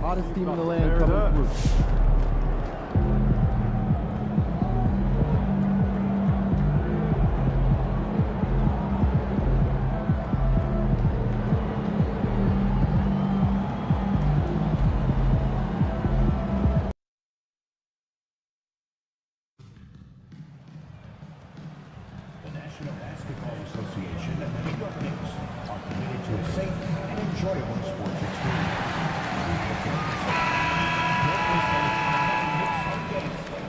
Hottest team in the land coming through. Association and the New York Knicks are committed to a safe and enjoyable sports experience.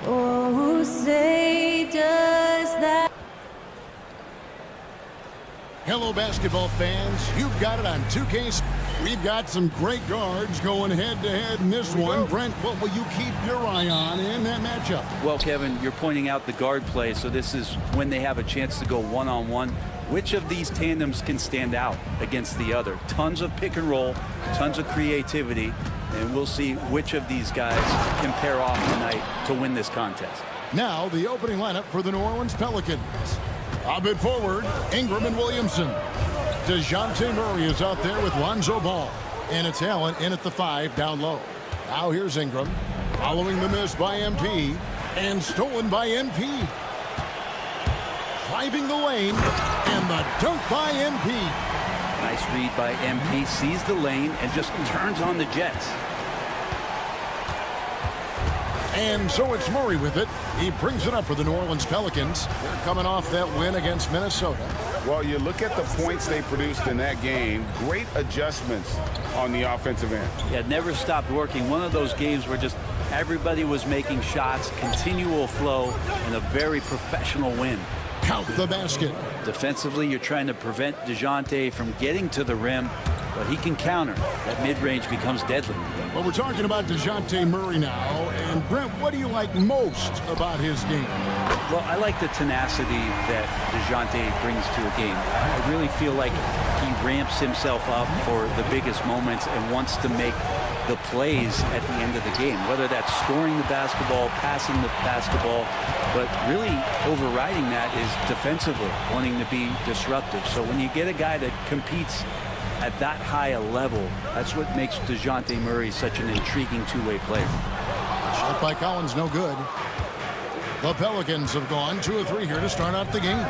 Oh, say does that. Hello, basketball fans. You've got it on 2K. We've got some great guards going head-to-head in this one. Brent, what will you keep your eye on in that matchup? Well, Kevin, you're pointing out the guard play, so this is when they have a chance to go one-on-one. Which of these tandems can stand out against the other? Tons of pick and roll, tons of creativity, and we'll see which of these guys can pair off tonight to win this contest. Now, the opening lineup for the New Orleans Pelicans. A bit forward, Ingram and Williamson. DeJounte Murray is out there with Lonzo Ball. And it's Allen in at the 5 down low. Now here's Ingram. Following the miss by MP. And stolen by MP. Driving the lane. And the dunk by MP. Nice read by MP. Sees the lane and just turns on the Jets. And so it's Murray with it. He brings it up for the New Orleans Pelicans. They're coming off that win against Minnesota. Well, you look at the points they produced in that game. Great adjustments on the offensive end. Yeah, never stopped working. One of those games where just everybody was making shots, continual flow, and a very professional win. Count the basket. Defensively, you're trying to prevent DeJounte from getting to the rim, but he can counter. That mid-range becomes deadly. Well, we're talking about DeJounte Murray now. And, Brent, what do you like most about his game? Well, I like the tenacity that DeJounte brings to a game. I really feel like he ramps himself up for the biggest moments and wants to make the plays at the end of the game, whether that's scoring the basketball, passing the basketball, but really overriding that is defensively, wanting to be disruptive. So when you get a guy that competes at that high a level, that's what makes DeJounte Murray such an intriguing two-way player. Shot by Collins, no good. The Pelicans have gone 2 of 3 here to start out the game.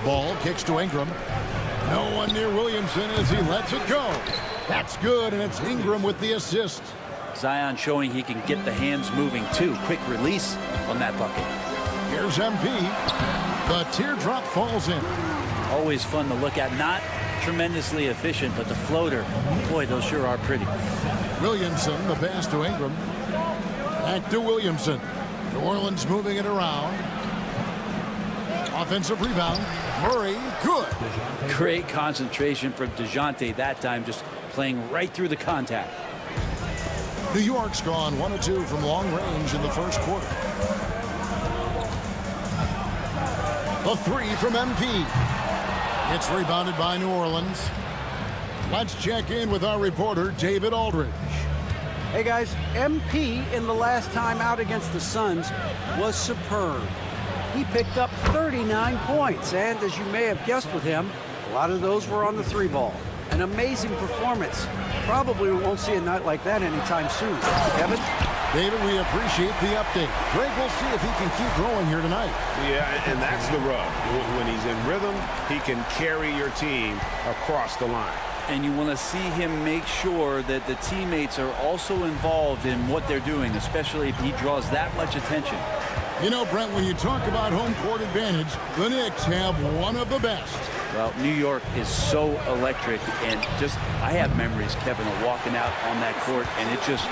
Ball kicks to Ingram. No one near Williamson as he lets it go. That's good, and it's Ingram with the assist. Zion showing he can get the hands moving too. Quick release on that bucket. Here's MP. The teardrop falls in. Always fun to look at. Not tremendously efficient, but the floater, boy, those sure are pretty. Williamson, the pass to Ingram. Back to Williamson. New Orleans moving it around. Offensive rebound. Murray, good. Great concentration from DeJounte that time, just playing right through the contact. New York's gone 1 of 2 from long range in the first quarter. The 3 from MP. It's rebounded by New Orleans. Let's check in with our reporter, David Aldridge. Hey guys, MP in the last time out against the Suns was superb. He picked up 39 points, and as you may have guessed with him, a lot of those were on the 3-ball. An amazing performance. Probably we won't see a night like that anytime soon. Kevin? David, we appreciate the update. Greg, we'll see if he can keep growing here tonight. Yeah, and that's the rub. When he's in rhythm, he can carry your team across the line. And you want to see him make sure that the teammates are also involved in what they're doing, especially if he draws that much attention. You know, Brent, when you talk about home court advantage, the Knicks have one of the best. Well, New York is so electric, and just, I have memories, Kevin, of walking out on that court and it just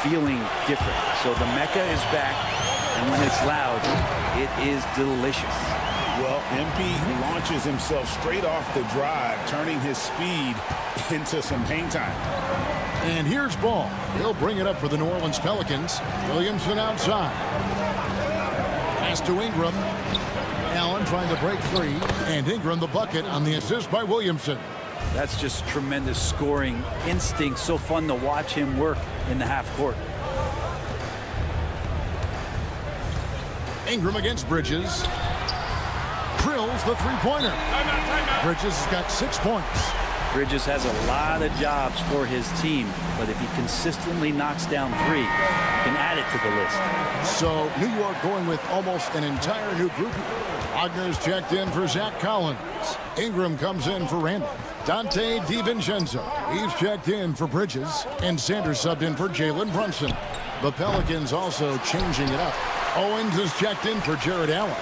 feeling different. So the Mecca is back, and when it's loud, it is delicious. Well, MP launches himself straight off the drive, turning his speed into some hang time. And here's Ball. He'll bring it up for the New Orleans Pelicans. Williamson outside. Pass to Ingram. Allen trying to break free. And Ingram the bucket on the assist by Williamson. That's just tremendous scoring instinct. So fun to watch him work in the half court. Ingram against Bridges. Drills the three-pointer. Bridges has got 6 points. Bridges has a lot of jobs for his team, but if he consistently knocks down 3, he can add it to the list. So New York going with almost an entire new group here. Wagner's checked in for Zach Collins. Ingram comes in for Randall. Dante DiVincenzo, he's checked in for Bridges. And Sanders subbed in for Jalen Brunson. The Pelicans also changing it up. Owens is checked in for Jared Allen.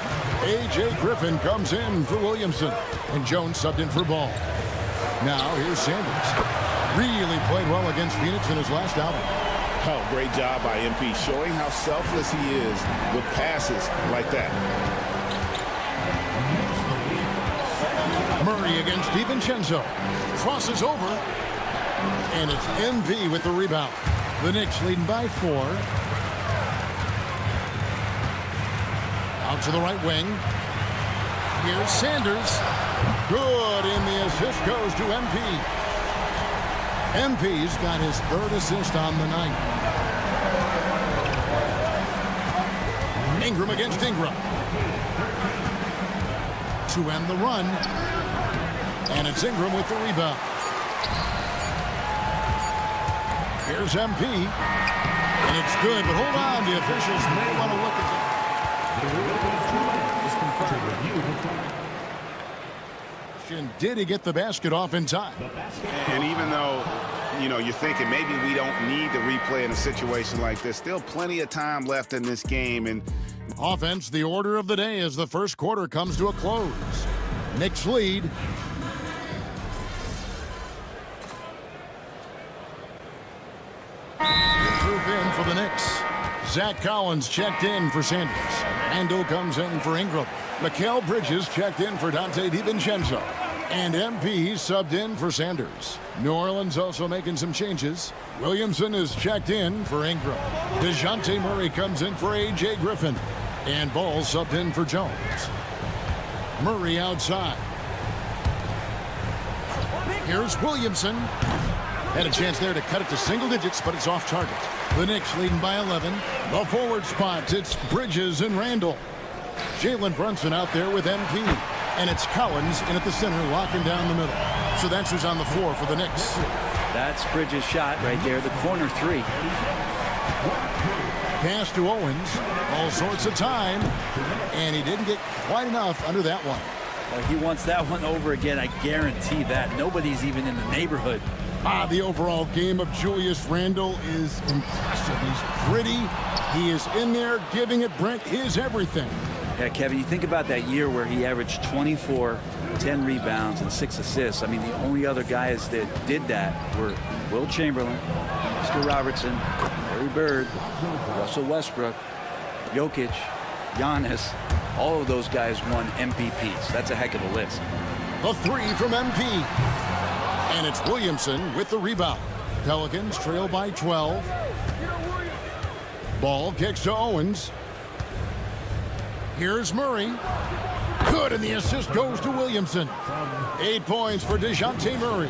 A.J. Griffin comes in for Williamson. And Jones subbed in for Ball. Now here's Sanders. Really played well against Phoenix in his last outing. Oh, great job by MP, showing how selfless he is with passes like that. Murray against DiVincenzo. Crosses over. And it's MV with the rebound. The Knicks leading by 4. Out to the right wing. Here's Sanders. Good, and the assist goes to MP. MP's got his 3rd assist on the night. Ingram against Ingram. To end the run. And it's Ingram with the rebound. Here's MP. And it's good, but hold on. The officials may want to look at it. Did he get the basket off in time? And even though, you're thinking maybe we don't need to replay in a situation like this, still plenty of time left in this game. And offense, the order of the day as the first quarter comes to a close. Knicks lead. Group in for the Knicks. Zach Collins checked in for Sanders. Randall comes in for Ingram. Mikal Bridges checked in for Dante DiVincenzo. And MP subbed in for Sanders. New Orleans also making some changes. Williamson is checked in for Ingram. DeJounte Murray comes in for A.J. Griffin. And Ball subbed in for Jones. Murray outside. Here's Williamson. Had a chance there to cut it to single digits, but it's off target. The Knicks leading by 11. The forward spots, it's Bridges and Randall. Jalen Brunson out there with MP. And it's Collins in at the center, locking down the middle. So that's who's on the floor for the Knicks. That's Bridges' shot right there, the corner 3. Pass to Owens. All sorts of time. And he didn't get quite enough under that one. Well, he wants that one over again, I guarantee that. Nobody's even in the neighborhood. The overall game of Julius Randle is impressive. He's gritty. He is in there giving it Brent his everything. Yeah, Kevin, you think about that year where he averaged 24, 10 rebounds, and 6 assists. I mean, the only other guys that did that were Will Chamberlain, Mr. Robertson, Larry Bird, Russell Westbrook, Jokic, Giannis. All of those guys won MVPs. That's a heck of a list. A 3 from MP. And it's Williamson with the rebound. Pelicans trail by 12. Ball kicks to Owens. Here's Murray. Good, and the assist goes to Williamson. 8 points for DeJounte Murray.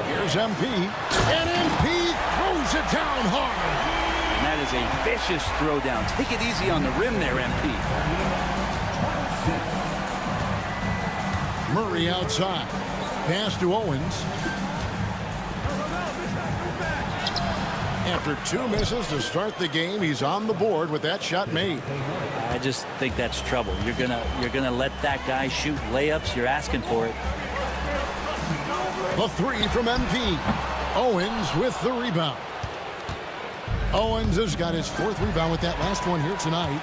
Here's MP. And MP throws it down hard. And that is a vicious throwdown. Take it easy on the rim there, MP. Murray outside. Pass to Owens. After 2 misses to start the game, he's on the board with that shot made. I just think that's trouble. You're gonna let that guy shoot layups. You're asking for it. The 3 from MP. Owens with the rebound. Owens has got his 4th rebound with that last one here tonight.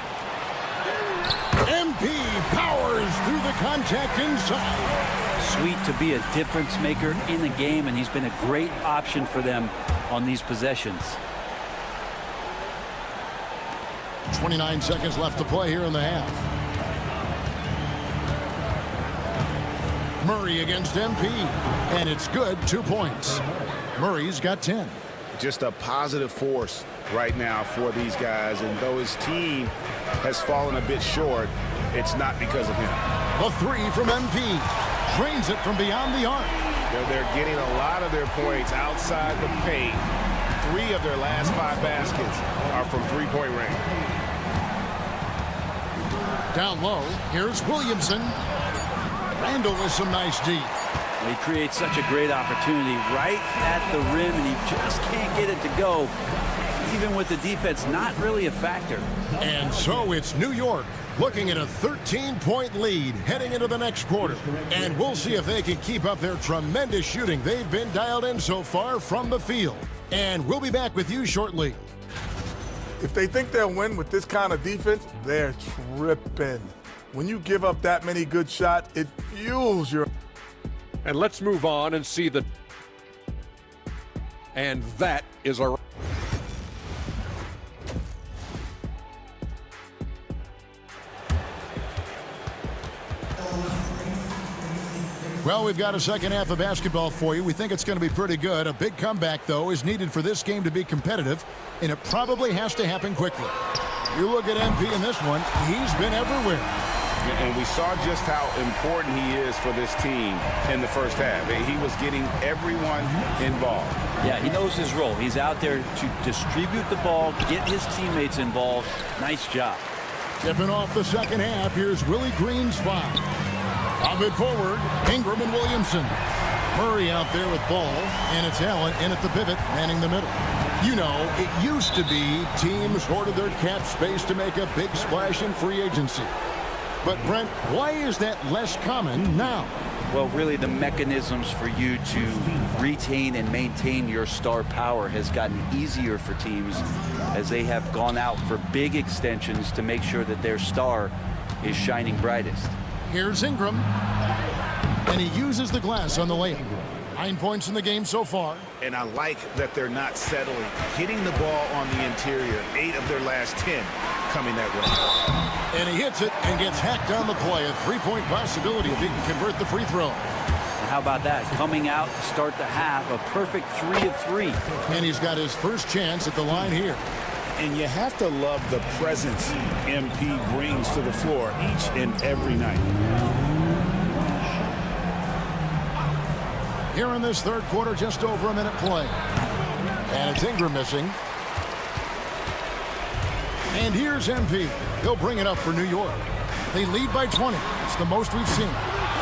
MP powers through the contact inside. Sweet to be a difference maker in the game, and he's been a great option for them on these possessions. 29 seconds left to play here in the half. Murray against MP, and it's good. 2 points. Murray's got 10. Just a positive force right now for these guys, and though his team has fallen a bit short, it's not because of him. The 3 from MP. Drains it from beyond the arc. They're getting a lot of their points outside the paint. 3 of their last 5 baskets are from three-point range. Down low, here's Williamson. Randall with some nice D. He creates such a great opportunity right at the rim, and he just can't get it to go. Even with the defense not really a factor. And so it's New York looking at a 13-point lead heading into the next quarter. And we'll see if they can keep up their tremendous shooting they've been dialed in so far from the field. And we'll be back with you shortly. If they think they'll win with this kind of defense, they're tripping. When you give up that many good shots, it fuels your... And let's move on and see the... And that is a... Well, we've got a second half of basketball for you. We think it's going to be pretty good. A big comeback, though, is needed for this game to be competitive, and it probably has to happen quickly. You look at MP in this one, he's been everywhere. And we saw just how important he is for this team in the first half. He was getting everyone involved. Yeah, he knows his role. He's out there to distribute the ball, get his teammates involved. Nice job. Tipping off the second half, here's Willie Green's foul. Up it forward, Ingram and Williamson. Murray out there with ball, and it's Allen in at the pivot, manning the middle. You know, it used to be teams hoarded their cap space to make a big splash in free agency. But, Brent, why is that less common now? Well, really, the mechanisms for you to retain and maintain your star power has gotten easier for teams as they have gone out for big extensions to make sure that their star is shining brightest. Here's Ingram, and he uses the glass on the layup. 9 points in the game so far. And I like that they're not settling. Hitting the ball on the interior, 8 of their last 10 coming that way. And he hits it and gets hacked on the play. A three-point possibility if he can convert the free throw. And how about that? Coming out to start the half, a perfect 3 of 3. And he's got his first chance at the line here. And you have to love the presence MP brings to the floor each and every night. Here in this third quarter, just over a minute play. And it's Ingram missing. And here's MP. He'll bring it up for New York. They lead by 20. It's the most we've seen.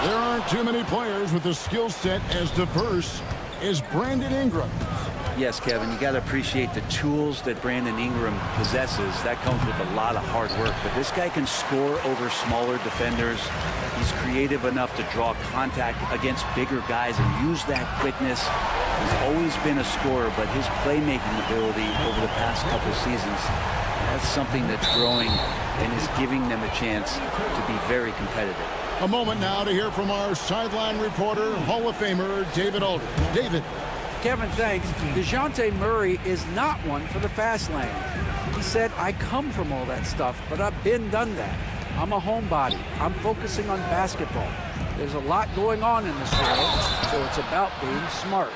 There aren't too many players with a skill set as diverse as Brandon Ingram. Yes, Kevin, you got to appreciate the tools that Brandon Ingram possesses. That comes with a lot of hard work. But this guy can score over smaller defenders. He's creative enough to draw contact against bigger guys and use that quickness. He's always been a scorer, but his playmaking ability over the past couple seasons, that's something that's growing and is giving them a chance to be very competitive. A moment now to hear from our sideline reporter, Hall of Famer David Aldridge. David. Kevin, thanks. DeJounte Murray is not one for the fast lane. He said, I come from all that stuff, but I've done that. I'm a homebody. I'm focusing on basketball. There's a lot going on in this world, so it's about being smart.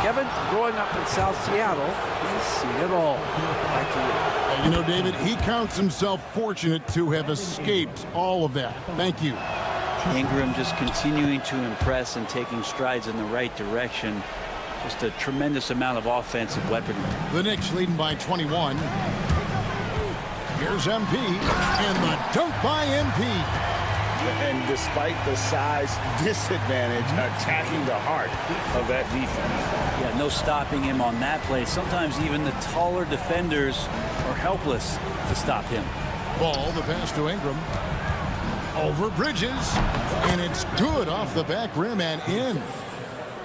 Kevin, growing up in South Seattle, he's seen it all. Back to you. You know, David, he counts himself fortunate to have escaped all of that. Thank you. Ingram just continuing to impress and taking strides in the right direction. Just a tremendous amount of offensive weaponry. The Knicks leading by 21. Here's MP, and the dunk by MP. And despite the size disadvantage, attacking the heart of that defense. Yeah, no stopping him on that play. Sometimes even the taller defenders are helpless to stop him. Ball, the pass to Ingram. Over Bridges, and it's good off the back rim and in.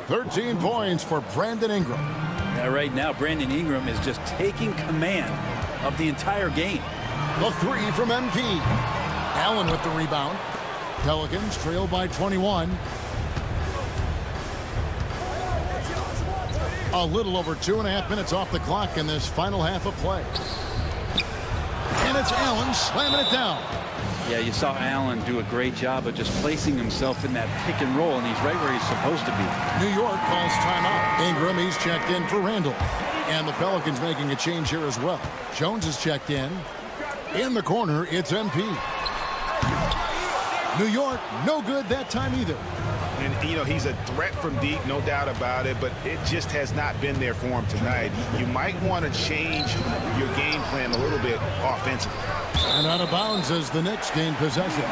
13 points for Brandon Ingram. Yeah, right now, Brandon Ingram is just taking command of the entire game. The three from MP. Allen with the rebound. Pelicans trail by 21. A little over 2.5 minutes off the clock in this final half of play. And it's Allen slamming it down. Yeah, you saw Allen do a great job of just placing himself in that pick and roll, and he's right where he's supposed to be. New York calls timeout. Ingram, he's checked in for Randall. And the Pelicans making a change here as well. Jones is checked in. In the corner, it's MP. New York, no good that time either. And, you know, he's a threat from deep, no doubt about it, but it just has not been there for him tonight. You might want to change your game plan a little bit offensively. And out of bounds as the Knicks gain possession.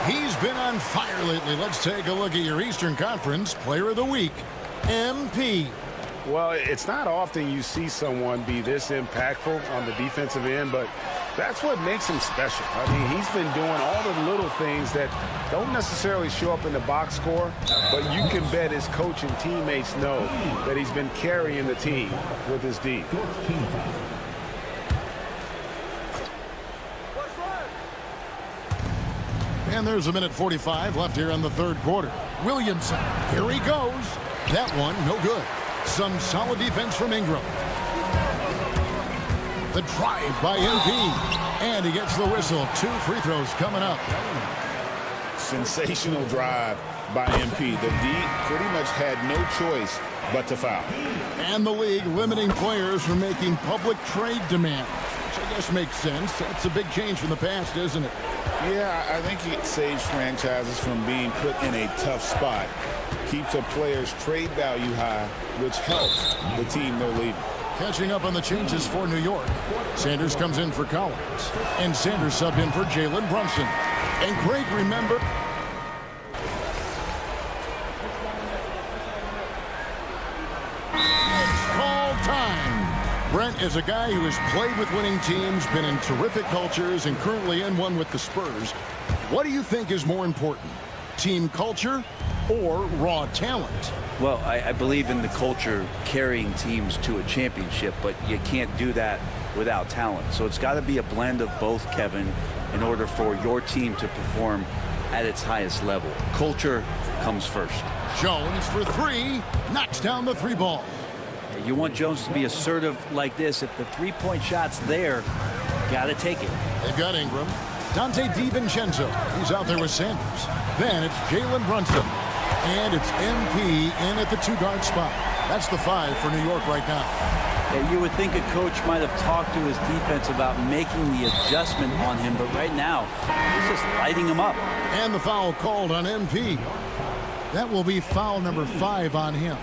He's been on fire lately. Let's take a look at your Eastern Conference Player of the Week, MP. Well, it's not often you see someone be this impactful on the defensive end, but that's what makes him special. I mean, he's been doing all the little things that don't necessarily show up in the box score, but you can bet his coach and teammates know that he's been carrying the team with his D. And there's a minute 45 left here in the third quarter. Williamson, here he goes. That one, no good. Some solid defense from Ingram. The drive by MP. And he gets the whistle. 2 free throws coming up. Sensational drive by MP. The D pretty much had no choice but to foul. And the league limiting players from making public trade demands, which I guess makes sense. That's a big change from the past, isn't it? Yeah, I think it saves franchises from being put in a tough spot. Keeps a player's trade value high, which helps the team they're leaving. Catching up on the changes for New York. Sanders comes in for Collins. And Sanders subbed in for Jalen Brunson. And Craig, remember, it's call time. Brent is a guy who has played with winning teams, been in terrific cultures, and currently in one with the Spurs. What do you think is more important, team culture or raw talent? Well, I believe in the culture carrying teams to a championship, but you can't do that without talent. So it's got to be a blend of both, Kevin, in order for your team to perform at its highest level. Culture comes first. Jones for 3, knocks down the 3 ball. You want Jones to be assertive like this. If the three-point shot's there, got to take it. They've got Ingram. Dante DiVincenzo. He's out there with Sanders. Then it's Jalen Brunson. And it's MP in at the 2-guard spot. That's the 5 for New York right now. Yeah, you would think a coach might have talked to his defense about making the adjustment on him, but right now, he's just lighting him up. And the foul called on MP. That will be foul number 5 on him.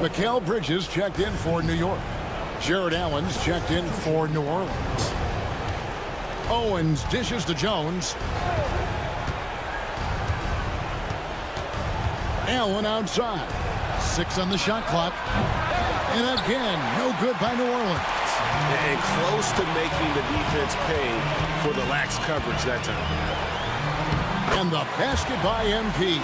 Mikal Bridges checked in for New York. Jared Allen's checked in for New Orleans. Owens dishes to Jones. Allen outside. 6 on the shot clock. And again, no good by New Orleans. And close to making the defense pay for the lax coverage that time. And the basket by MP.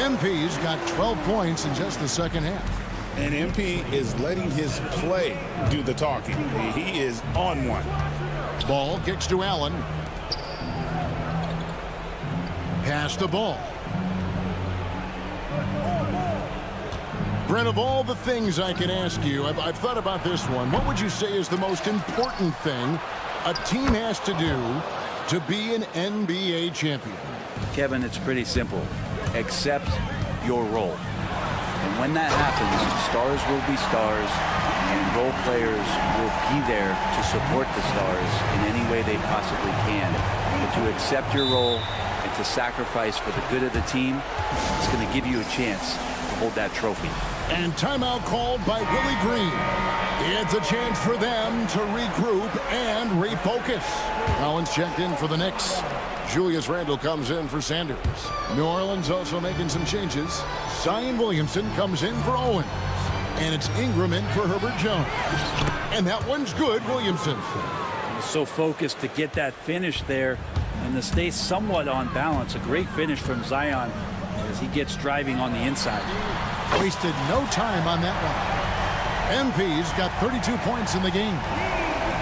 MP's got 12 points in just the second half. And MP is letting his play do the talking. He is on one. Ball kicks to Allen. Pass the ball. Brent, of all the things I can ask you, I've thought about this one. What would you say is the most important thing a team has to do to be an NBA champion? Kevin, it's pretty simple. Accept your role. And when that happens, stars will be stars, and role players will be there to support the stars in any way they possibly can. But to accept your role and to sacrifice for the good of the team, it's going to give you a chance to hold that trophy. And timeout called by Willie Green. It's a chance for them to regroup and refocus. Collins checked in for the Knicks. Julius Randle comes in for Sanders. New Orleans also making some changes. Zion Williamson comes in for Owens. And it's Ingram in for Herbert Jones. And that one's good, Williamson. So focused to get that finish there and to stay somewhat on balance. A great finish from Zion as he gets driving on the inside. Wasted no time on that one. MP's got 32 points in the game.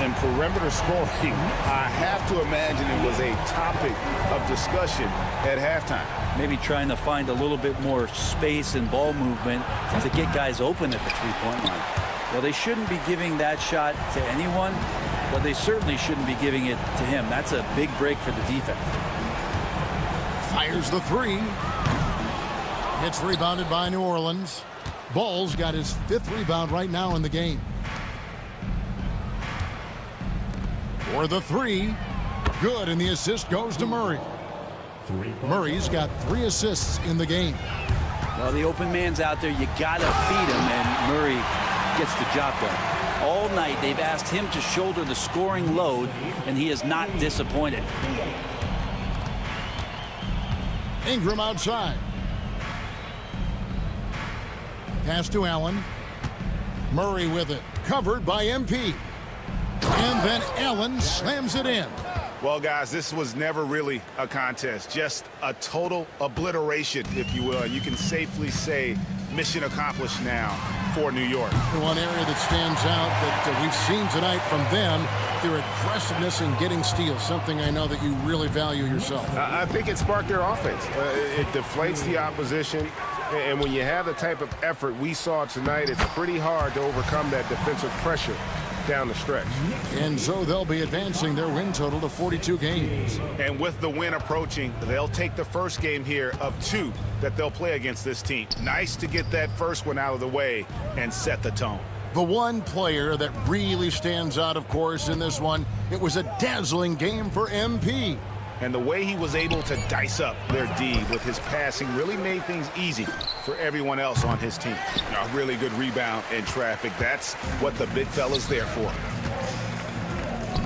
And perimeter scoring, I have to imagine it was a topic of discussion at halftime. Maybe trying to find a little bit more space and ball movement to get guys open at the three-point line. Well, they shouldn't be giving that shot to anyone, but they certainly shouldn't be giving it to him. That's a big break for the defense. Fires the 3. It's rebounded by New Orleans. Ball's got his 5th rebound right now in the game. For the 3, good, and the assist goes to Murray. Murray's got 3 assists in the game. Well, the open man's out there. You got to feed him, and Murray gets the job done. All night, they've asked him to shoulder the scoring load, and he is not disappointed. Ingram outside. Pass to Allen. Murray with it. Covered by MP. And then Allen slams it in. Well, guys, this was never really a contest, just a total obliteration, if you will. You can safely say mission accomplished now for New York. The one area that stands out that we've seen tonight from them, their aggressiveness in getting steals, something I know that you really value yourself. I think it sparked their offense. It deflates the opposition, and when you have the type of effort we saw tonight, it's pretty hard to overcome that defensive pressure down the stretch. And so they'll be advancing their win total to 42 games. And with the win approaching, they'll take the first game here of 2 that they'll play against this team. Nice to get that first one out of the way and set the tone. The one player that really stands out, of course, in this one, it was a dazzling game for MP. And the way he was able to dice up their D with his passing really made things easy for everyone else on his team. A really good rebound in traffic. That's what the big fella's there for.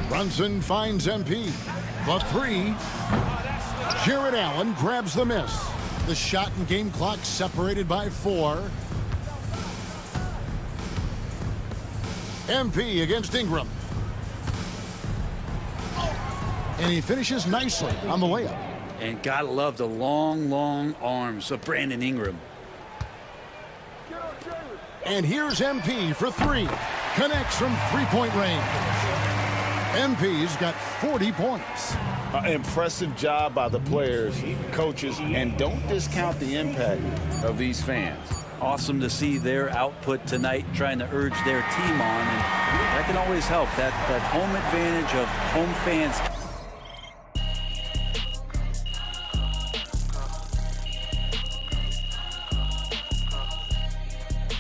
Brunson finds MP. The 3. Jared Allen grabs the miss. The shot and game clock separated by 4. MP against Ingram. And he finishes nicely on the layup. And gotta love the long, long arms of Brandon Ingram. And here's MP for 3. Connects from three-point range. MP's got 40 points. Impressive job by the players, coaches, and don't discount the impact of these fans. Awesome to see their output tonight, trying to urge their team on, and that can always help. That home advantage of home fans.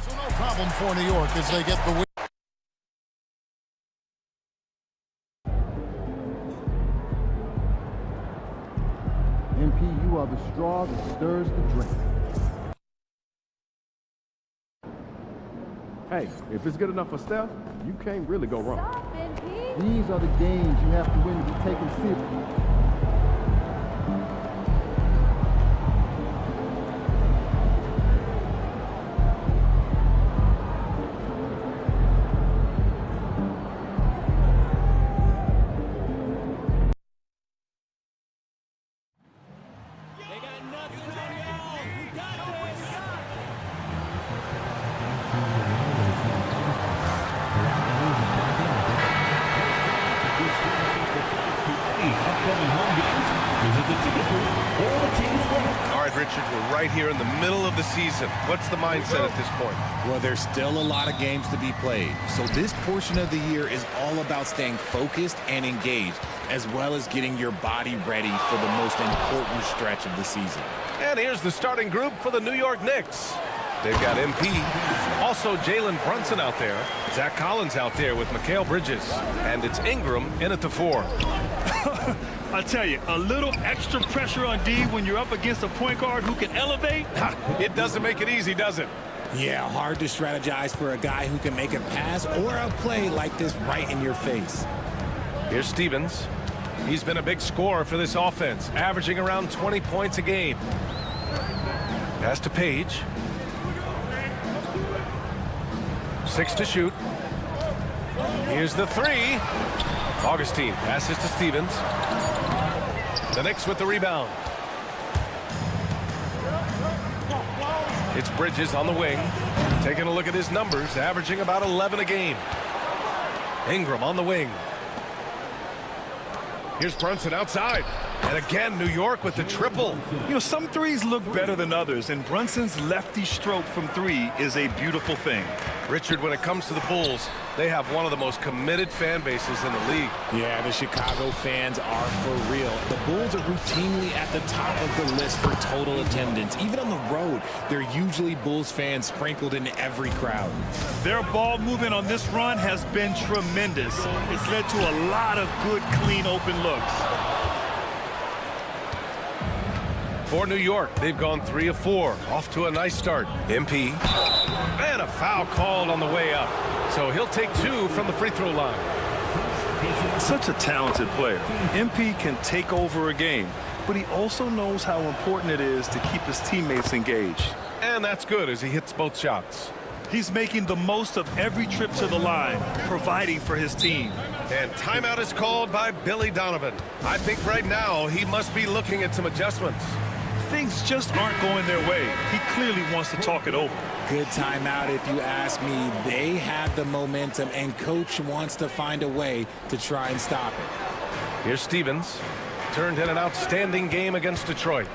So no problem for New York as they get the win. MP, you are the straw that stirs the drink. Hey, if it's good enough for Steph, you can't really go wrong. Stop, MP. These are the games you have to win to be taken seriously. All right, Richard, we're right here in the middle of the season. What's the mindset at this point? Well, there's still a lot of games to be played. So this portion of the year is all about staying focused and engaged, as well as getting your body ready for the most important stretch of the season. And here's the starting group for the New York Knicks. They've got MP, also Jalen Brunson out there, Zach Collins out there with Mikal Bridges, and it's Ingram in at the 4. I tell you, a little extra pressure on D when you're up against a point guard who can elevate. It doesn't make it easy, does it? Yeah, hard to strategize for a guy who can make a pass or a play like this right in your face. Here's Stevens. He's been a big scorer for this offense, averaging around 20 points a game. Pass to Page. 6 to shoot. Here's the 3. Augustine passes to Stevens. The Knicks with the rebound. It's Bridges on the wing. Taking a look at his numbers, averaging about 11 a game. Ingram on the wing. Here's Brunson outside. And again, New York with the triple. You know, some threes look better than others, and Brunson's lefty stroke from 3 is a beautiful thing. Richard, when it comes to the Bulls, they have one of the most committed fan bases in the league. Yeah, the Chicago fans are for real. The Bulls are routinely at the top of the list for total attendance. Even on the road, there are usually Bulls fans sprinkled in every crowd. Their ball movement on this run has been tremendous. It's led to a lot of good, clean, open looks. For New York, they've gone 3 of 4. Off to a nice start. MP. And a foul called on the way up. So he'll take 2 from the free throw line. Such a talented player. MP can take over a game, but he also knows how important it is to keep his teammates engaged. And that's good as he hits both shots. He's making the most of every trip to the line, providing for his team. And timeout is called by Billy Donovan. I think right now he must be looking at some adjustments. Things just aren't going their way. He clearly wants to talk it over. Good timeout if you ask me. They have the momentum, and coach wants to find a way to try and stop it. Here's Stevens. Turned in an outstanding game against Detroit.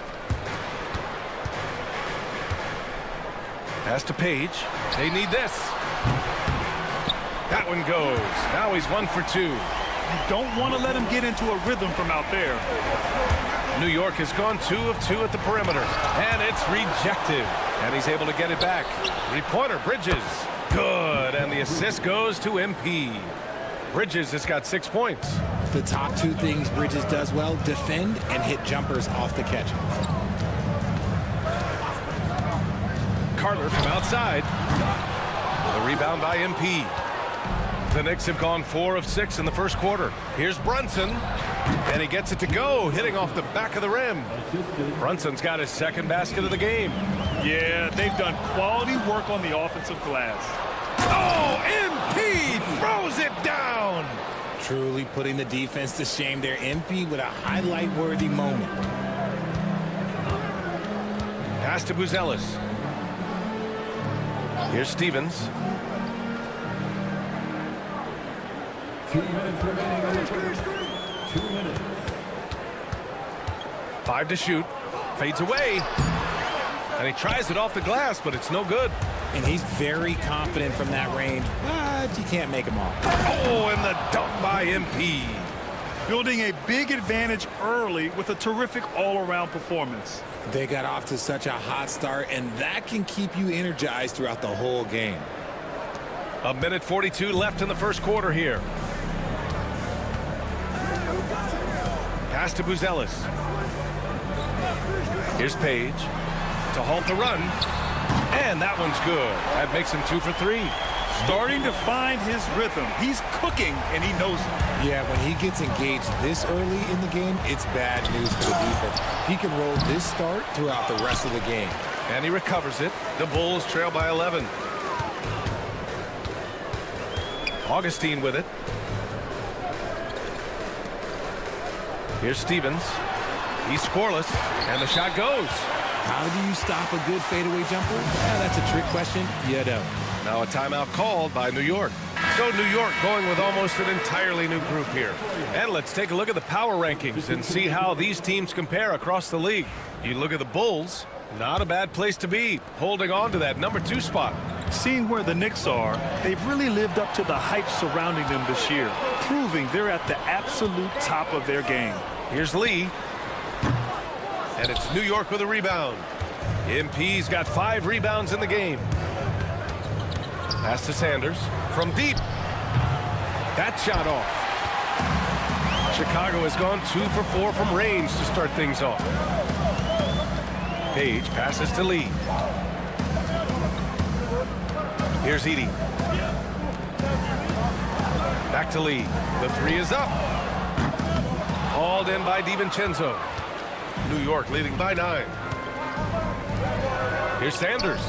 Pass to Page. They need this. That one goes. Now he's 1 for 2. You don't want to let him get into a rhythm from out there. New York has gone 2 of 2 at the perimeter. And it's rejected. And he's able to get it back. Three-pointer, Bridges. Good. And the assist goes to MP. Bridges has got 6 points. The top 2 things Bridges does well: defend and hit jumpers off the catch. Carter from outside. The rebound by MP. The Knicks have gone 4 of 6 in the first quarter. Here's Brunson. And he gets it to go, hitting off the back of the rim. Brunson's got his 2nd basket of the game. Yeah, they've done quality work on the offensive glass. Oh, MP throws it down. Truly putting the defense to shame there. MP with a highlight-worthy moment. Pass to Buzelis. Here's Stevens. 2 minutes remaining on the first. 2 minutes. 5 to shoot. Fades away. And he tries it off the glass, but it's no good. And he's very confident from that range, but you can't make him off. Oh, and the dunk by MP. Building a big advantage early with a terrific all-around performance. They got off to such a hot start, and that can keep you energized throughout the whole game. 1:42 left in the first quarter here. Pass to Buzelis. Here's Page to halt the run. And that one's good. That makes him 2 for 3. Starting to find his rhythm. He's cooking, and he knows it. Yeah, when he gets engaged this early in the game, it's bad news for the defense. He can roll this start throughout the rest of the game. And he recovers it. The Bulls trail by 11. Augustine with it. Here's Stevens. He's scoreless, and the shot goes. How do you stop a good fadeaway jumper? That's a trick question. You don't. Now a timeout called by New York. So New York going with almost an entirely new group here. And let's take a look at the power rankings and see how these teams compare across the league. You look at the Bulls, not a bad place to be, holding on to that number 2 spot. Seeing where the Knicks are, they've really lived up to the hype surrounding them this year, proving they're at the absolute top of their game. Here's Lee. And it's New York with a rebound. MP's got 5 rebounds in the game. Pass to Sanders from deep. That shot off. Chicago has gone 2 for 4 from range to start things off. Page passes to Lee. Here's Edey. Back to Lee. The 3 is up. Hauled in by DiVincenzo. New York leading by 9. Here's Sanders.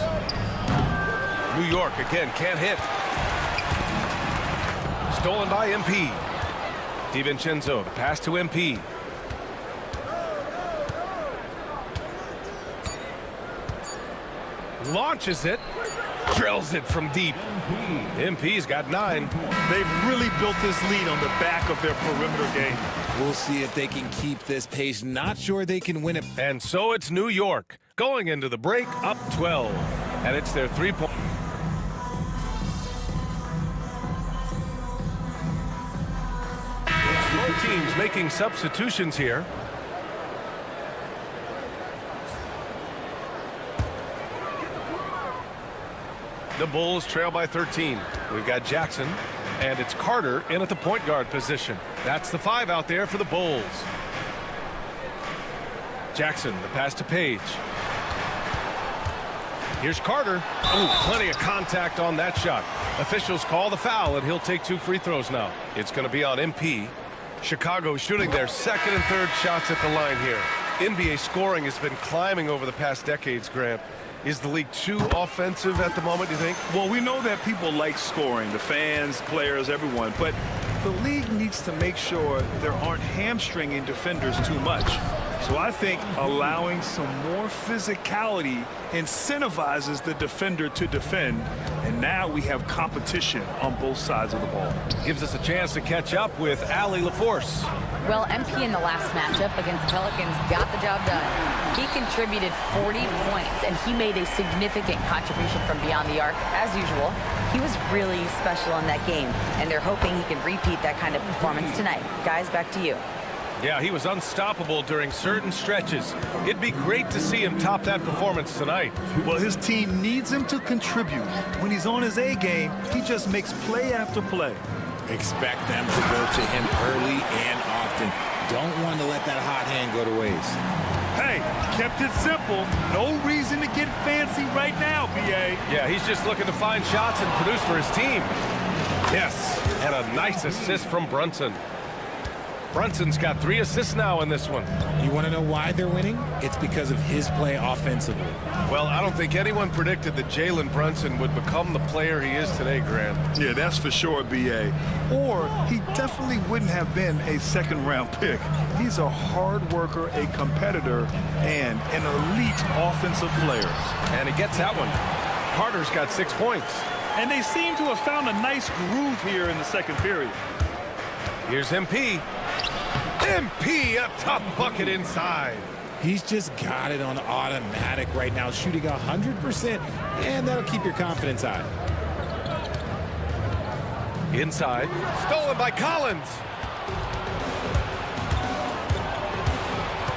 New York again can't hit. Stolen by MP. DiVincenzo, the pass to MP. Launches it. Drills it from deep. MP's got 9. They've really built this lead on the back of their perimeter game. We'll see if they can keep this pace. Not sure they can win it. And so it's New York going into the break up 12. And it's their 3-point. Both teams making substitutions here. The Bulls trail by 13. We've got Jackson, and it's Carter in at the point guard position. That's the 5 out there for the Bulls. Jackson, the pass to Page. Here's Carter. Oh, plenty of contact on that shot. Officials call the foul, and he'll take 2 free throws now. It's going to be on MP. Chicago shooting their second and third shots at the line here. NBA scoring has been climbing over the past decades, Grant. Is the league too offensive at the moment, do you think? Well, we know that people like scoring, the fans, players, everyone, but the league needs to make sure there aren't hamstringing defenders too much. So I think allowing some more physicality incentivizes the defender to defend, and now we have competition on both sides of the ball. Gives us a chance to catch up with Allie LaForce. Well, MP in the last matchup against the Pelicans got the job done. He contributed 40 points, and he made a significant contribution from beyond the arc, as usual. He was really special in that game, and they're hoping he can repeat that kind of performance tonight. Guys, back to you. Yeah, he was unstoppable during certain stretches. It'd be great to see him top that performance tonight. Well, his team needs him to contribute. When he's on his A game, he just makes play after play. Expect them to go to him early and often. Don't want to let that hot hand go to waste. Hey, kept it simple. No reason to get fancy right now, B.A. Yeah, he's just looking to find shots and produce for his team. Yes, and a nice assist from Brunson. Brunson's got 3 assists now in this one. You want to know why they're winning? It's because of his play offensively. Well, I don't think anyone predicted that Jalen Brunson would become the player he is today, Grant. Yeah, that's for sure, B.A. Or he definitely wouldn't have been a second-round pick. He's a hard worker, a competitor, and an elite offensive player. And he gets that one. Carter's got 6 points. And they seem to have found a nice groove here in the second period. Here's MP. MP, a tough bucket inside. He's just got it on automatic right now, shooting 100%, and that'll keep your confidence high. Inside, stolen by Collins.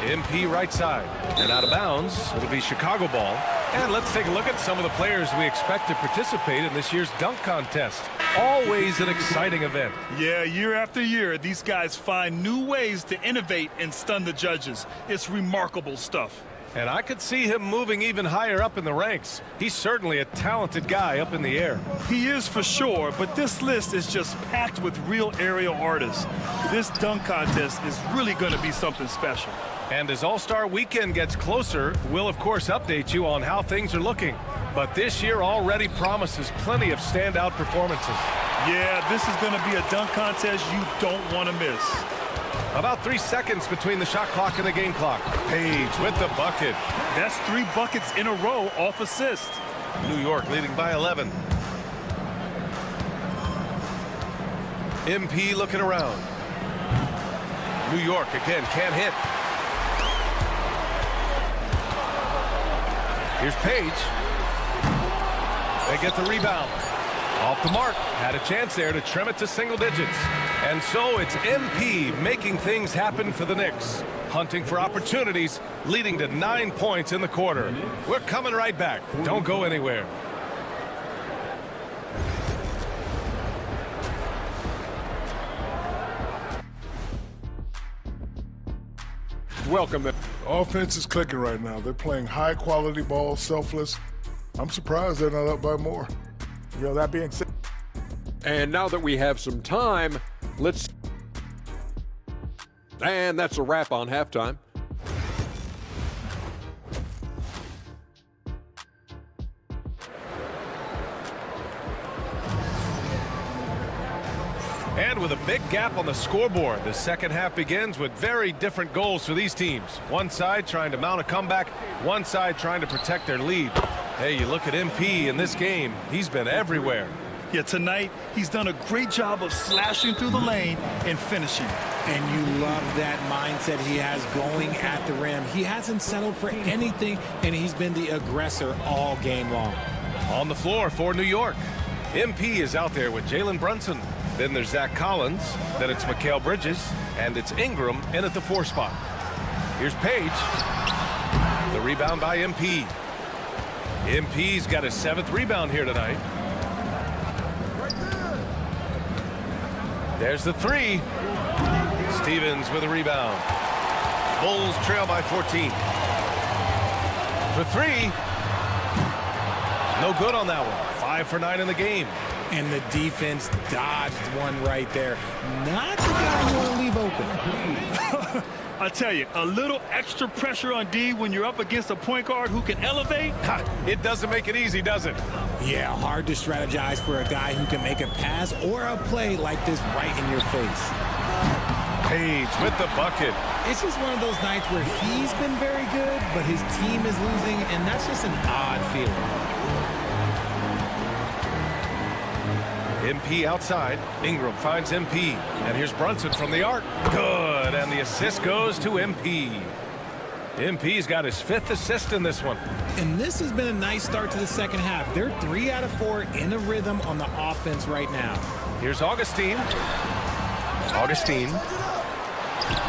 MP right side, and out of bounds. It'll be Chicago ball. And let's take a look at some of the players we expect to participate in this year's dunk contest. Always an exciting event. Yeah, year after year, these guys find new ways to innovate and stun the judges. It's remarkable stuff. And I could see him moving even higher up in the ranks. He's certainly a talented guy up in the air. He is for sure, but this list is just packed with real aerial artists. This dunk contest is really going to be something special. And as All-Star Weekend gets closer, we'll of course update you on how things are looking. But this year already promises plenty of standout performances. Yeah, this is going to be a dunk contest you don't want to miss. About 3 seconds between the shot clock and the game clock. Page with the bucket. That's 3 buckets in a row off assist. New York leading by 11. MP looking around. New York again can't hit. Here's Page. They get the rebound. Off the mark. Had a chance there to trim it to single digits. And so it's MP making things happen for the Knicks. Hunting for opportunities, leading to 9 points in the quarter. We're coming right back. Don't go anywhere. Welcome. Offense is clicking right now. They're playing high-quality ball, selfless. I'm surprised they're not up by more. That being said. And now that we have some time, let's... And that's a wrap on halftime. And with a big gap on the scoreboard, the second half begins with very different goals for these teams. One side trying to mount a comeback, one side trying to protect their lead. Hey, you look at MP in this game, he's been everywhere. Yeah, tonight, he's done a great job of slashing through the lane and finishing. And you love that mindset he has going at the rim. He hasn't settled for anything, and he's been the aggressor all game long. On the floor for New York, MP is out there with Jalen Brunson. Then there's Zach Collins, then it's Mikal Bridges, and it's Ingram in at the 4 spot. Here's Page. The rebound by MP. MP's got his 7th rebound here tonight. There's the 3. Stevens with a rebound. Bulls trail by 14. for three. No good on that one. 5 for 9 in the game. And the defense dodged one right there. Not the guy you want to leave open. I tell you, a little extra pressure on D when you're up against a point guard who can elevate. It doesn't make it easy, does it? Yeah, hard to strategize for a guy who can make a pass or a play like this right in your face. Page with the bucket. It's just one of those nights where he's been very good, but his team is losing, and that's just an odd feeling. MP outside. Ingram finds MP. And here's Brunson from the arc. Good. And the assist goes to MP. MP's got his 5th assist in this one. And this has been a nice start to the second half. They're 3 out of 4 in a rhythm on the offense right now. Here's Augustine.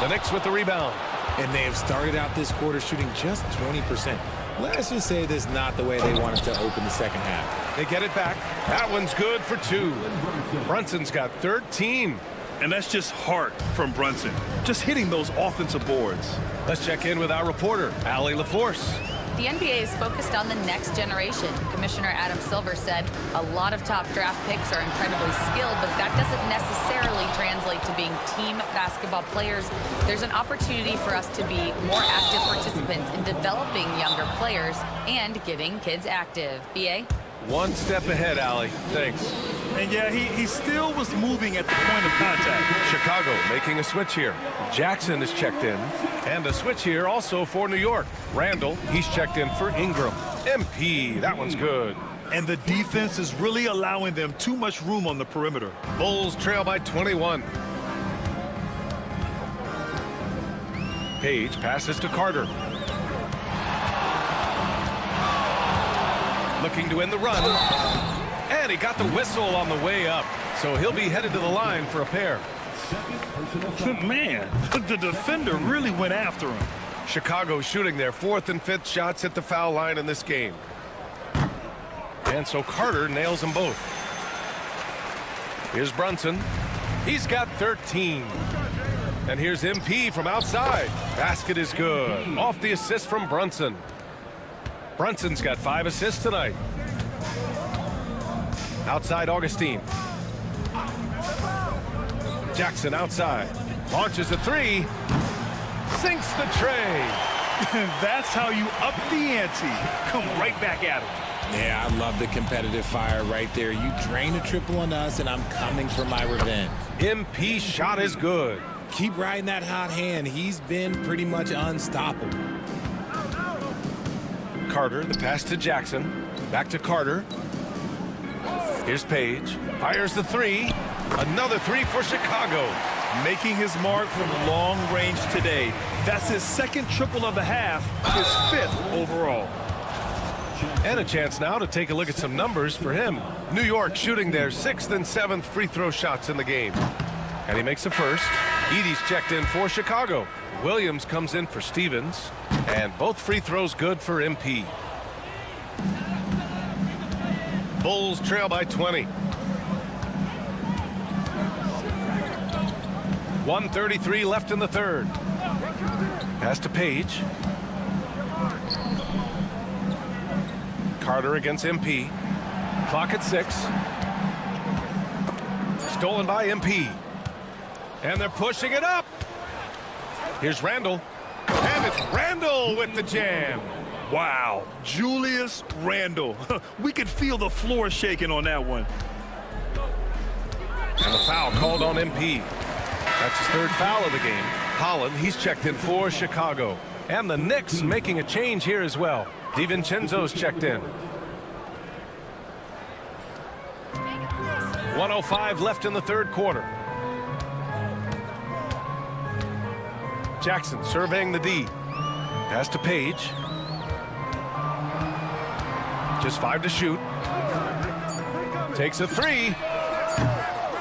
The Knicks with the rebound. And they have started out this quarter shooting just 20%. Let's just say this is not the way they wanted to open the second half. They get it back. That one's good for 2. Brunson's got 13. And that's just heart from Brunson. Just hitting those offensive boards. Let's check in with our reporter, Allie LaForce. The NBA is focused on the next generation. Commissioner Adam Silver said a lot of top draft picks are incredibly skilled, but that doesn't necessarily translate to being team basketball players. There's an opportunity for us to be more active participants in developing younger players and getting kids active. BA? One step ahead, Allie. Thanks. And yeah, he still was moving at the point of contact. Chicago making a switch here. Jackson is checked in. And a switch here also for New York. Randall, he's checked in for Ingram. MP, that one's good. And the defense is really allowing them too much room on the perimeter. Bulls trail by 21. Page passes to Carter. Looking to end the run. And he got the whistle on the way up. So he'll be headed to the line for a pair. Man, the defender really went after him. Chicago shooting their 4th and 5th shots at the foul line in this game. And so Carter nails them both. Here's Brunson. He's got 13. And here's MP from outside. Basket is good. Off the assist from Brunson. Brunson's got 5 assists tonight. Outside Augustine. Jackson outside. Launches a 3. Sinks the tray. That's how you up the ante. Come right back at him. Yeah, I love the competitive fire right there. You drain a triple on us, and I'm coming for my revenge. MP shot is good. Keep riding that hot hand. He's been pretty much unstoppable. Carter, the pass to Jackson. Back to Carter. Here's Page. Fires the 3. Another 3 for Chicago. Making his mark from long range today. That's his 2nd triple of the half, his 5th overall. And a chance now to take a look at some numbers for him. New York shooting their 6th and 7th free throw shots in the game. And he makes the first. Edey's checked in for Chicago. Williams comes in for Stevens. And both free throws good for MP. Bulls trail by 20. 1:33 left in the 3rd. Pass to Page. Carter against MP. Clock at 6. Stolen by MP. And they're pushing it up. Here's Randall. And it's Randall with the jam. Wow, Julius Randle. We could feel the floor shaking on that one. And the foul called on MP. That's his 3rd foul of the game. Holland, he's checked in for Chicago. And the Knicks making a change here as well. DiVincenzo's checked in. 1:05 left in the 3rd quarter. Jackson surveying the D. Pass to Page. Just 5 to shoot. Takes a 3.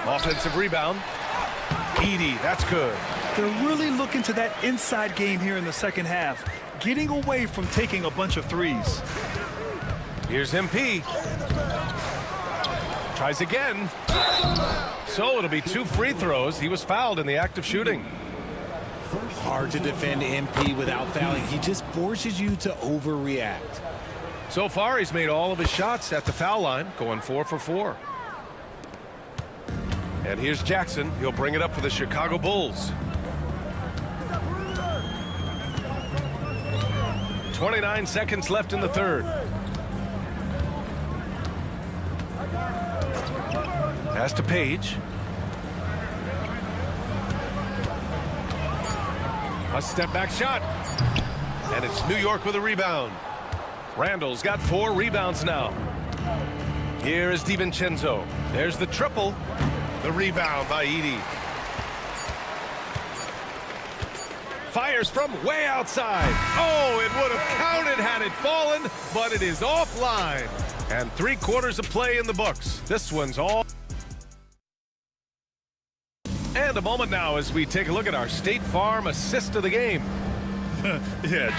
Offensive rebound. Edey, that's good. They're really looking to that inside game here in the second half, getting away from taking a bunch of threes. Here's MP. Tries again. So it'll be 2 free throws. He was fouled in the act of shooting. Hard to defend MP without fouling. He just forces you to overreact. So far, he's made all of his shots at the foul line, going 4 for 4. And here's Jackson. He'll bring it up for the Chicago Bulls. 29 seconds left in the third. Pass to Page. A step back shot. And it's New York with a rebound. Randall's got 4 rebounds now. Here is DiVincenzo. There's the triple. The rebound by Edey. Fires from way outside. Oh, it would have counted had it fallen, but it is offline. And 3/4 of play in the books. This one's all. And a moment now as we take a look at our State Farm assist of the game. Yeah,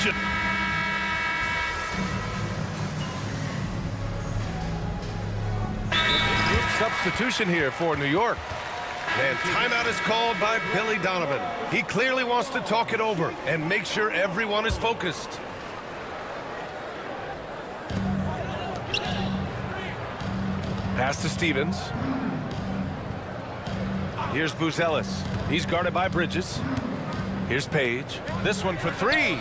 Group substitution here for New York. And timeout is called by Billy Donovan. He clearly wants to talk it over and make sure everyone is focused. Pass to Stevens. Here's Buzelis. He's guarded by Bridges. Here's Page. This one for 3.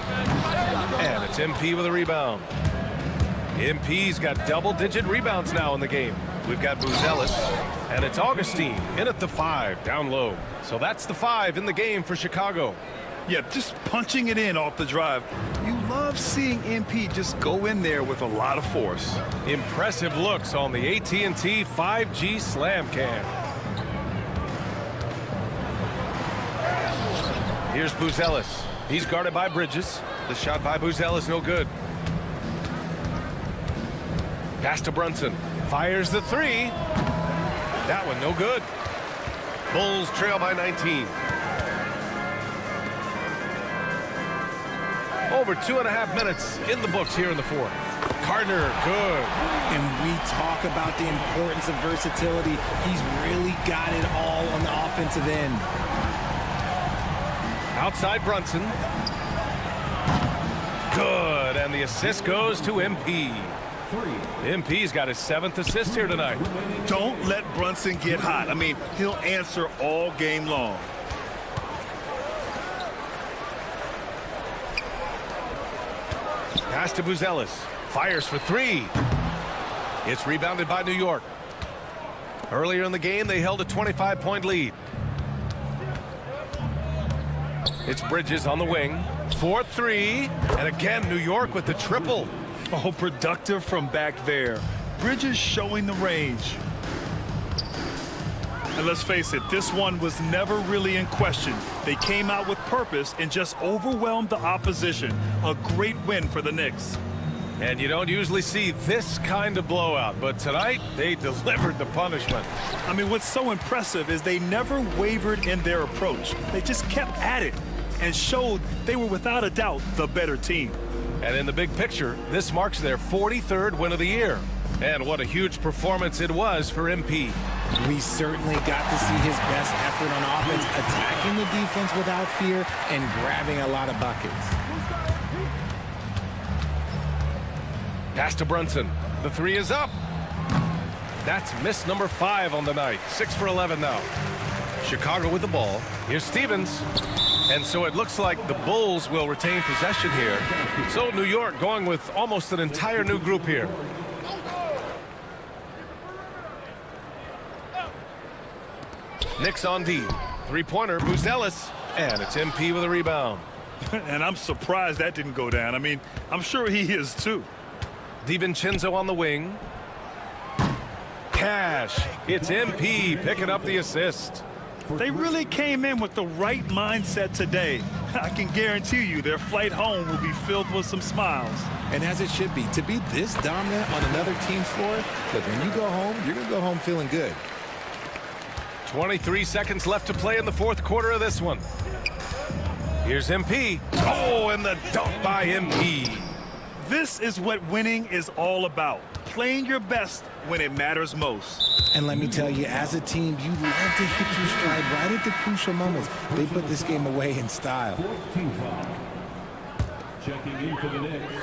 And it's MP with a rebound. MP's got double-digit rebounds now in the game. We've got Buzelis, and it's Augustine in at the 5, down low. So that's the 5 in the game for Chicago. Yeah, just punching it in off the drive. You love seeing MP just go in there with a lot of force. Impressive looks on the AT&T 5G Slam Cam. Here's Buzelis. He's guarded by Bridges. The shot by Buzelis no good. Pass to Brunson. Fires the 3. That one no good. Bulls trail by 19. Over 2.5 minutes in the books here in the fourth. Carter, good. And we talk about the importance of versatility. He's really got it all on the offensive end. Outside Brunson. Good, and the assist goes to MP. MP's got his 7th assist here tonight. Don't let Brunson get hot. I mean, he'll answer all game long. Pass to Buzelis. Fires for 3. It's rebounded by New York. Earlier in the game, they held a 25-point lead. It's Bridges on the wing. 4-3. And again, New York with the triple. Oh, productive from back there. Bridges showing the range. And let's face it, this one was never really in question. They came out with purpose and just overwhelmed the opposition. A great win for the Knicks. And you don't usually see this kind of blowout, but tonight they delivered the punishment. I mean, what's so impressive is they never wavered in their approach. They just kept at it and showed they were without a doubt the better team. And in the big picture, this marks their 43rd win of the year. And what a huge performance it was for MP. We certainly got to see his best effort on offense, attacking the defense without fear and grabbing a lot of buckets. Pass to Brunson. The 3 is up. That's miss number 5 on the night. 6 for 11 now. Chicago with the ball. Here's Stevens. And so it looks like the Bulls will retain possession here. So New York going with almost an entire new group here. Knicks on D. 3-pointer, Buzelis. And it's MP with a rebound. And I'm surprised that didn't go down. I mean, I'm sure he is too. DiVincenzo on the wing. Cash. It's MP picking up the assist. They really came in with the right mindset today. I can guarantee you their flight home will be filled with some smiles. And as it should be, to be this dominant on another team's floor, look, when you go home, you're going to go home feeling good. 23 seconds left to play in the fourth quarter of this one. Here's MP. Oh, and the dunk by MP. This is what winning is all about. playing your best when it matters most. And let me tell you, as a team, you love to hit your stride right at the crucial moments. They put this game away in style. Checking in for the Knicks.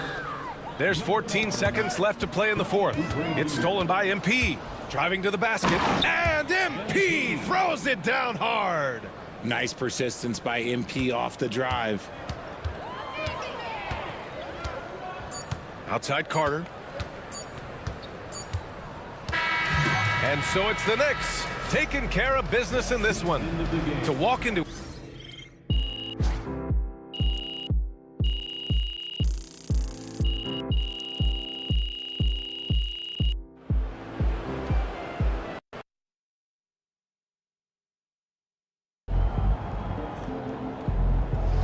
There's 14 seconds left to play in the fourth. It's stolen by MP. Driving to the basket. And MP throws it down hard. Nice persistence by MP off the drive. Outside Carter. And so it's the Knicks taking care of business in this one. To walk into...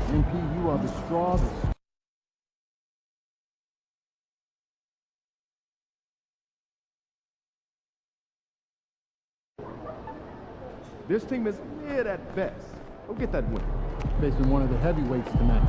MP, you are the strongest. This team is mid at best. Go get that win. Facing one of the heavyweights tonight.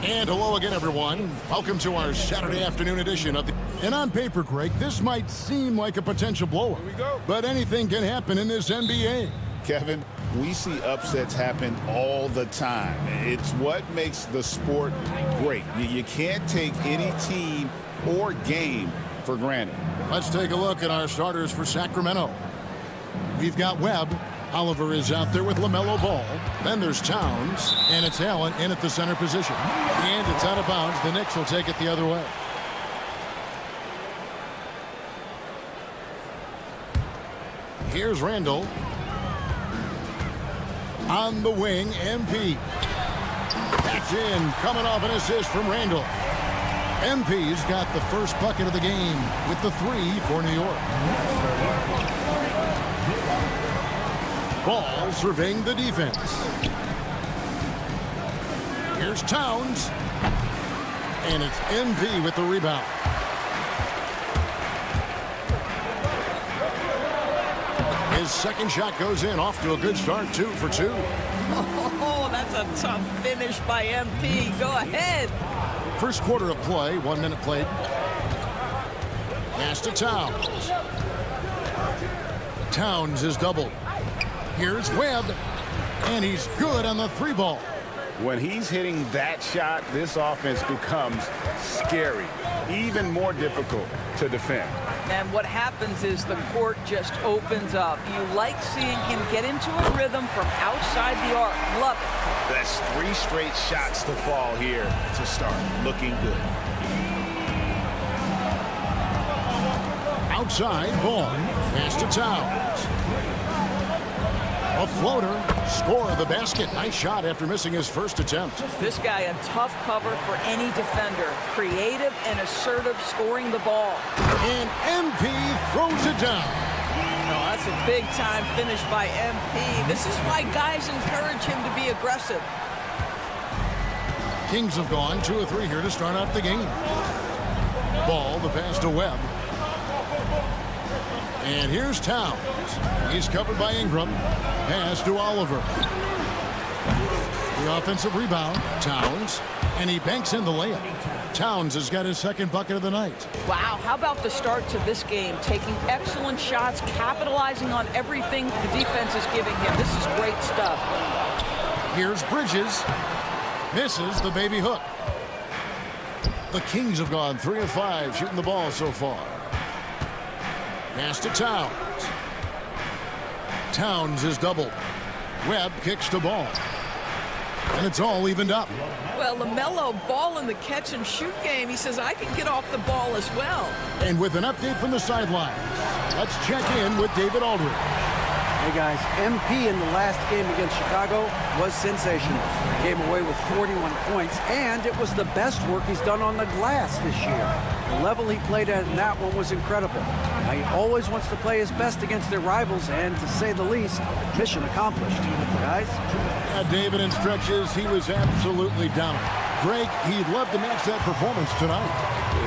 And hello again, everyone. Welcome to our Saturday afternoon edition of the... And on paper, Greg, this might seem like a potential blowout. Here we go. But anything can happen in this NBA. Kevin, we see upsets happen all the time. It's what makes the sport great. You can't take any team or game for granted. Let's take a look at our starters for Sacramento. We've got Webb. Oliver is out there with LaMelo Ball. Then there's Towns, and it's Allen in at the center position. And it's out of bounds. The Knicks will take it the other way. Here's Randall. On the wing, MP. That's in, coming off an assist from Randall. MP's got the first bucket of the game with the 3 for New York. Ball surveying the defense. Here's Towns. And it's MP with the rebound. His second shot goes in, off to a good start, 2 for 2. Oh, that's a tough finish by MP. Go ahead. First quarter of play, 1 minute played. Pass to Towns. Towns is doubled. Here's Webb, and he's good on the 3 ball. When he's hitting that shot, this offense becomes scary, even more difficult to defend. And what happens is the court just opens up. You like seeing him get into a rhythm from outside the arc. Love it. That's 3 straight shots to fall here to start. Looking good. Outside, Ball. Pass to Towns. A floater, score of the basket. Nice shot after missing his first attempt. This guy a tough cover for any defender. Creative and assertive scoring the ball. And MP throws it down. No, that's a big-time finish by MP. This is why guys encourage him to be aggressive. Kings have gone 2 of 3 here to start out the game. Ball, the pass to Webb. And here's Towns. He's covered by Ingram. Pass to Oliver. The offensive rebound, Towns. And he banks in the layup. Towns has got his second bucket of the night. Wow, how about the start to this game? Taking excellent shots, capitalizing on everything the defense is giving him. This is great stuff. Here's Bridges. Misses the baby hook. The Kings have gone 3 of 5 shooting the ball so far. Pass to Towns. Towns is doubled. Webb kicks the ball. And it's all evened up. Well, LaMelo Ball in the catch and shoot game. He says, I can get off the ball as well. And with an update from the sidelines, let's check in with David Aldridge. Hey guys, MP in the last game against Chicago was sensational. Came away with 41 points, and it was the best work he's done on the glass this year. The level he played at in that one was incredible. Now, he always wants to play his best against their rivals, and to say the least, mission accomplished. Guys? Yeah, David, in stretches, he was absolutely dominant. Greg, he'd love to match that performance tonight.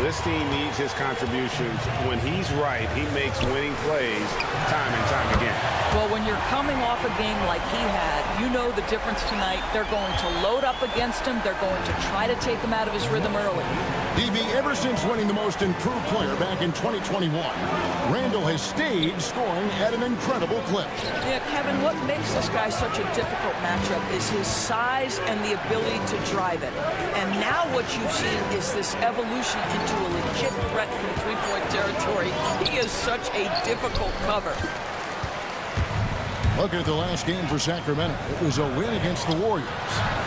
This team needs his contributions. When he's right, he makes winning plays time and time again. Well, when you're coming off a game like he had, you know the difference tonight. They're going to load up against him. They're going to try to take him out of his rhythm early. DB, ever since winning the most improved player back in 2021, Randall has stayed scoring at an incredible clip. Yeah, Kevin, what makes this guy such a difficult matchup is his size and the ability to drive it. And now what you've seen is this evolution into a legit threat from three-point territory. He is such a difficult cover. Looking at the last game for Sacramento, it was a win against the Warriors.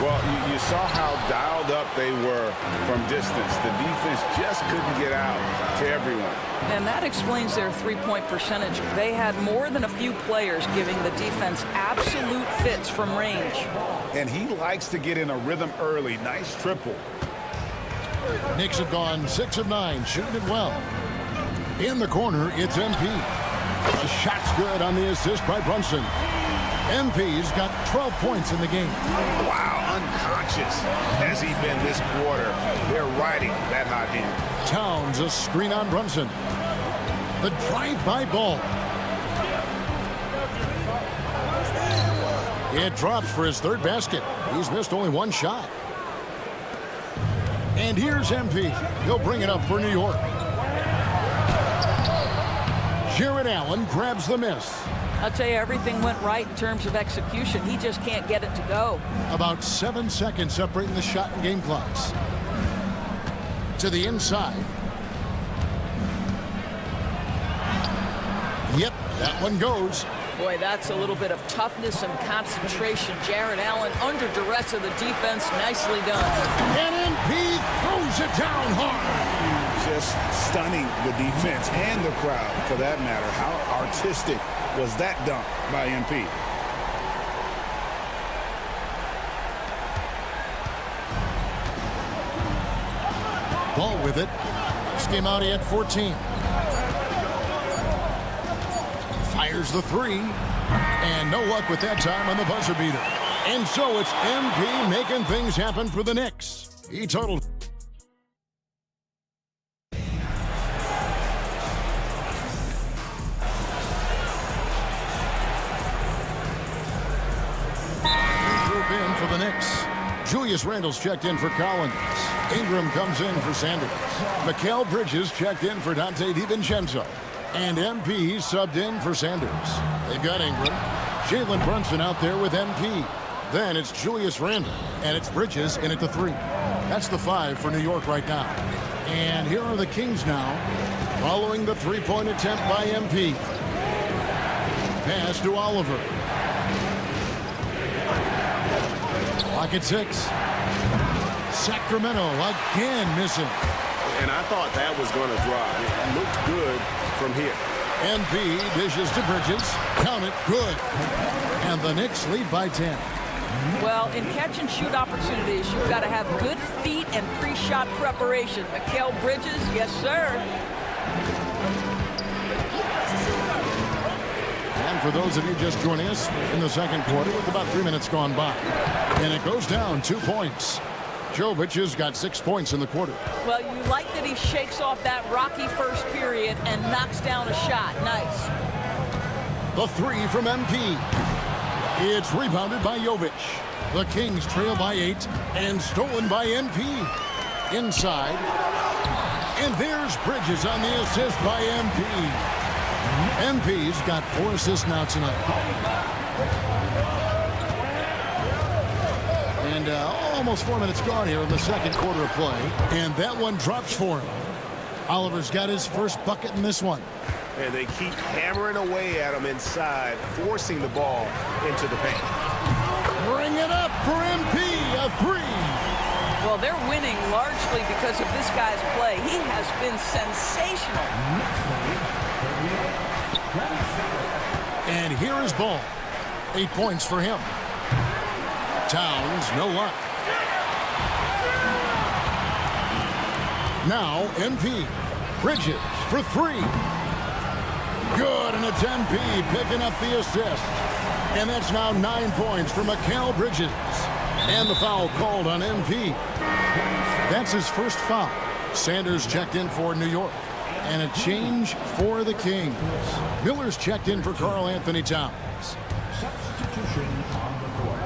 Well, you saw how dialed up they were from distance. The defense just couldn't get out to everyone. And that explains their three-point percentage. They had more than a few players giving the defense absolute fits from range. And he likes to get in a rhythm early. Nice triple. Knicks have gone 6 of 9, shooting it well. In the corner, it's MP. The shot's good on the assist by Brunson. MP's got 12 points in the game. Wow, unconscious has he been this quarter. They're riding that hot hand. Towns, a screen on Brunson. The drive-by ball. It drops for his third basket. He's missed only one shot. And here's MP. He'll bring it up for New York. Jared Allen grabs the miss. I'll tell you, everything went right in terms of execution. He just can't get it to go. About 7 seconds separating the shot and game clocks. To the inside. Yep, that one goes. Boy, that's a little bit of toughness and concentration. Jared Allen under duress of the defense. Nicely done. And MP throws it down hard. Just stunning the defense and the crowd, for that matter. How artistic was that dunk by MP? Ball with it. This game out, he had 14. Fires the three. And no luck with that time on the buzzer beater. And so it's MP making things happen for the Knicks. He totaled. In for the Knicks. Julius Randle's checked in for Collins. Ingram comes in for Sanders. Mikal Bridges checked in for Dante DiVincenzo. And MP subbed in for Sanders. They've got Ingram. Jalen Brunson out there with MP. Then it's Julius Randle. And it's Bridges in at the 3. That's the 5 for New York right now. And here are the Kings now, following the three-point attempt by MP. Pass to Oliver. Clock at 6. Sacramento again missing. And I thought that was going to drive. It looked good from here. MP dishes to Bridges. Count it, good. And the Knicks lead by 10. Well, in catch and shoot opportunities, you've got to have good feet and pre-shot preparation. Mikal Bridges, yes, sir. And for those of you just joining us in the second quarter, with about 3 minutes gone by. And it goes down 2 points. Jovic has got 6 points in the quarter. Well, you like that he shakes off that rocky first period and knocks down a shot. Nice. The 3 from MP. It's rebounded by Jovic. The Kings trail by 8 and stolen by MP. Inside. And there's Bridges on the assist by MP. MP's got 4 assists now tonight. And almost 4 minutes gone here in the second quarter of play. And that one drops for him. Oliver's got his first bucket in this one. And they keep hammering away at him inside, forcing the ball into the paint. Bring it up for MP, a 3. Well, they're winning largely because of this guy's play. He has been sensational. And here is Ball. 8 points for him. Towns, no luck. Now, MP. Bridges for three. Good, and it's MP picking up the assist. And that's now 9 points for Mikal Bridges. And the foul called on MP. That's his first foul. Sanders checked in for New York. And a change for the Kings. Miller's checked in for Karl Anthony Towns. Substitution on the court.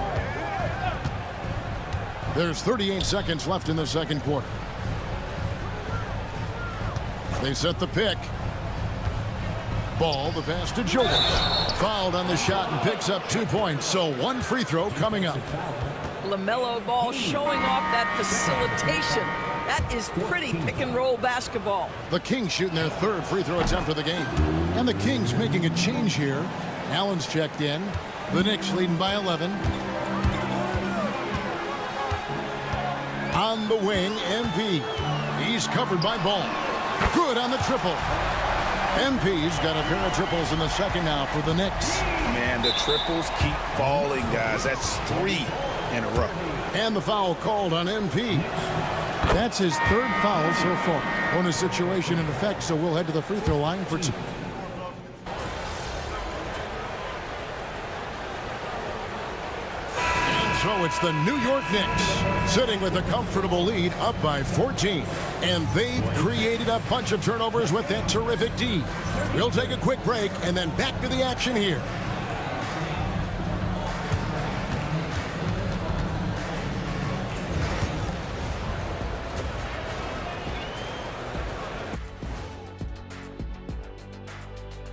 There's 38 seconds left in the second quarter. They set the pick. Ball, the pass to Jordan. Fouled on the shot and picks up 2 points. So 1 free throw coming up. LaMelo Ball showing off that facilitation. That is pretty pick-and-roll basketball. The Kings shooting their 3rd free throw attempt of the game. And the Kings making a change here. Allen's checked in. The Knicks leading by 11. On the wing, MP. He's covered by Ball. Good on the triple. MP's got a pair of triples in the second now for the Knicks. Man, the triples keep falling, guys. That's 3 in a row. And the foul called on MP. That's his 3rd foul so far. Bonus situation in effect, so we'll head to the free throw line for 2. And so it's the New York Knicks sitting with a comfortable lead up by 14. And they've created a bunch of turnovers with that terrific D. We'll take a quick break and then back to the action here.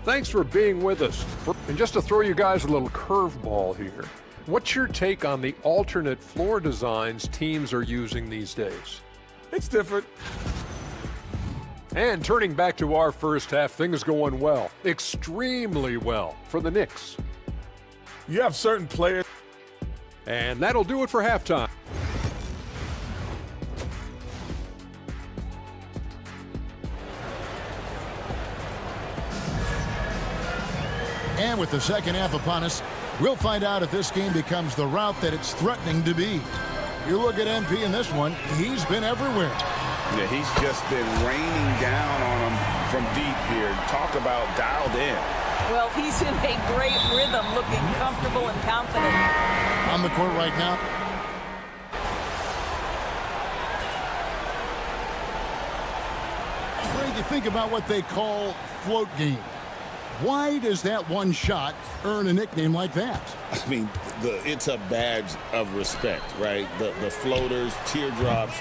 Thanks for being with us. And just to throw you guys a little curveball here, what's your take on the alternate floor designs teams are using these days? It's different. And turning back to our first half, things going well, extremely well for the Knicks. You have certain players. And that'll do it for halftime. And with the second half upon us, we'll find out if this game becomes the route that it's threatening to be. You look at MP in this one, he's been everywhere. Yeah, he's just been raining down on them from deep here. Talk about dialed in. Well, he's in a great rhythm, looking comfortable and confident. On the court right now. What do you think about what they call float game? Why does that one shot earn a nickname like that? I mean, it's a badge of respect, right? The floaters, teardrops,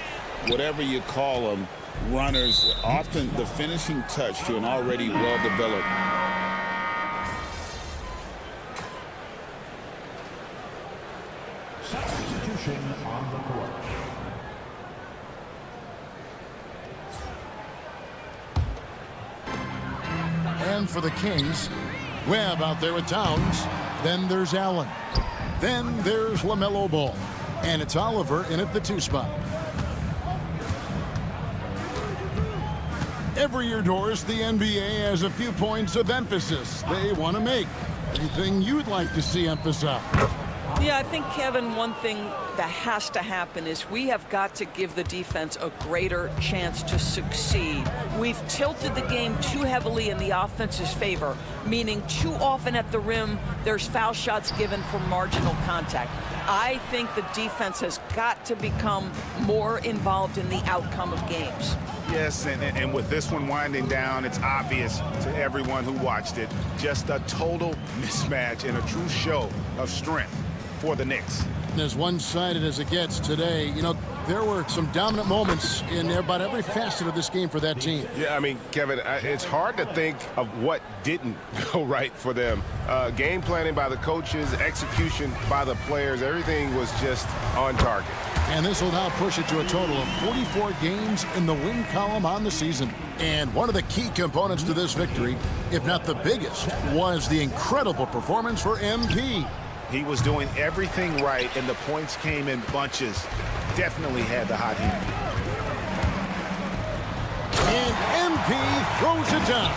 whatever you call them, runners, often the finishing touch to an already well-developed. Substitution on the court. And for the Kings, Webb out there with Towns. Then there's Allen. Then there's LaMelo Ball. And it's Oliver in at the 2 spot. Every year, Doris, the NBA has a few points of emphasis they want to make. Anything you'd like to see emphasized? Yeah, I think, Kevin, one thing that has to happen is we have got to give the defense a greater chance to succeed. We've tilted the game too heavily in the offense's favor, meaning too often at the rim, there's foul shots given for marginal contact. I think the defense has got to become more involved in the outcome of games. Yes, and with this one winding down, it's obvious to everyone who watched it. Just a total mismatch and a true show of strength for the Knicks. As one-sided as it gets today, you know, there were some dominant moments in about every facet of this game for that team. Yeah, I mean, Kevin, it's hard to think of what didn't go right for them. Game planning by the coaches, execution by the players, everything was just on target. And this will now push it to a total of 44 games in the win column on the season. And one of the key components to this victory, if not the biggest, was the incredible performance for MP. He was doing everything right, and the points came in bunches. Definitely had the hot hand. And MP throws it down.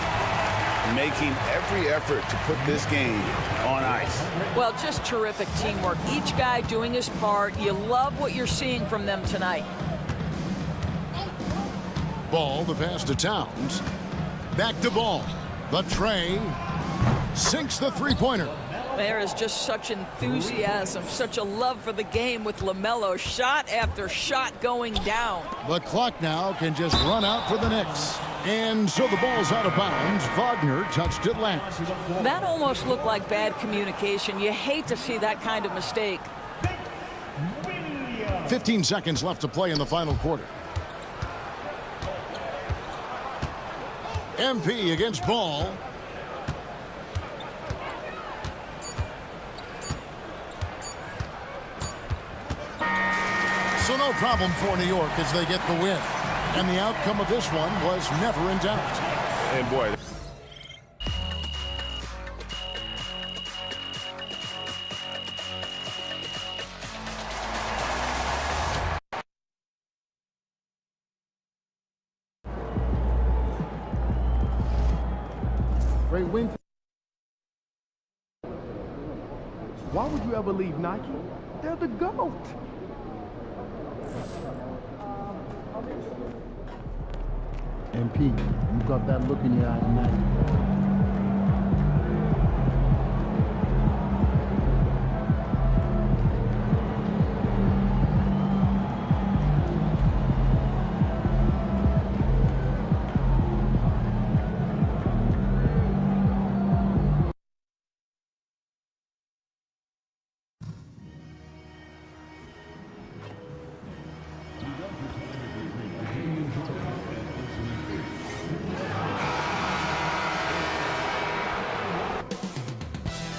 Making every effort to put this game on ice. Well, just terrific teamwork. Each guy doing his part. You love what you're seeing from them tonight. Ball, the pass to Towns. Back to Ball. The tray. Sinks the three-pointer. There is just such enthusiasm, such a love for the game with LaMelo. Shot after shot going down. The clock now can just run out for the Knicks. And so the ball's out of bounds. Wagner touched it last. That almost looked like bad communication. You hate to see that kind of mistake. 15 seconds left to play in the final quarter. MP against Ball. So no problem for New York as they get the win. And the outcome of this one was never in doubt. And boy. Great win. Why would you ever leave Nike? They're the GOAT. MP, you got that look in your eye tonight.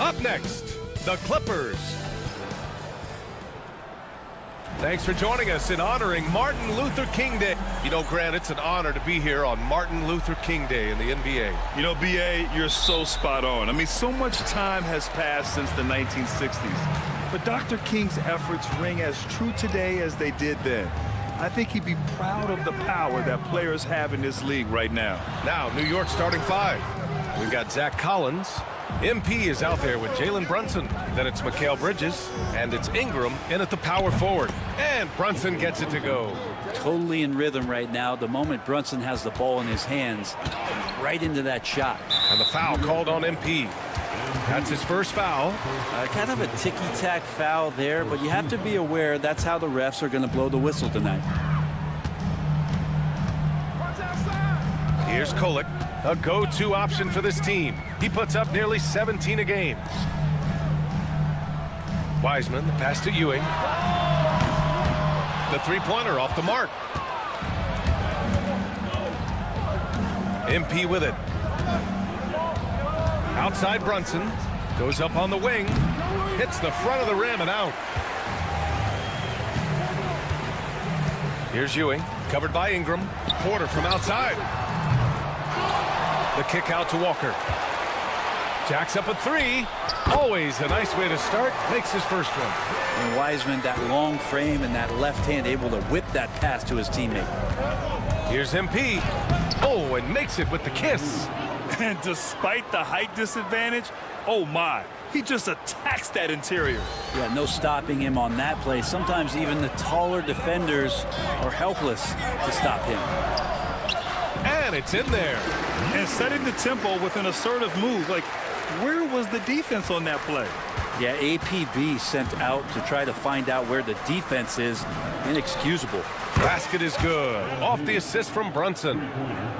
Up next, the Clippers. Thanks for joining us in honoring Martin Luther King Day. You know, Grant, it's an honor to be here on Martin Luther King Day in the NBA. You know, B.A., you're so spot on. I mean, so much time has passed since the 1960s. But Dr. King's efforts ring as true today as they did then. I think he'd be proud of the power that players have in this league right now. Now, New York starting five. We've got Zach Collins. MP is out there with Jalen Brunson. Then it's Mikal Bridges, and it's Ingram in at the power forward. And Brunson gets it to go. Totally in rhythm right now. The moment Brunson has the ball in his hands, right into that shot. And the foul called on MP. That's his first foul. Kind of a ticky-tack foul there, but you have to be aware that's how the refs are going to blow the whistle tonight. Here's Kolek, a go-to option for this team. He puts up nearly 17 a game. Wiseman, the pass to Ewing. The three-pointer off the mark. MP with it. Outside Brunson. Goes up on the wing. Hits the front of the rim and out. Here's Ewing, covered by Ingram. Porter from outside. The kick out to Walker. Jacks up a three. Always a nice way to start. Makes his first one. And Wiseman, that long frame and that left hand, able to whip that pass to his teammate. Here's MP. Oh, and makes it with the kiss. And despite the height disadvantage, oh my, he just attacks that interior. Yeah, no stopping him on that play. Sometimes even the taller defenders are helpless to stop him. And it's in there. And setting the tempo with an assertive move. Like, where was the defense on that play? Yeah, APB sent out to try to find out where the defense is. Inexcusable. Basket is good. Off the assist from Brunson.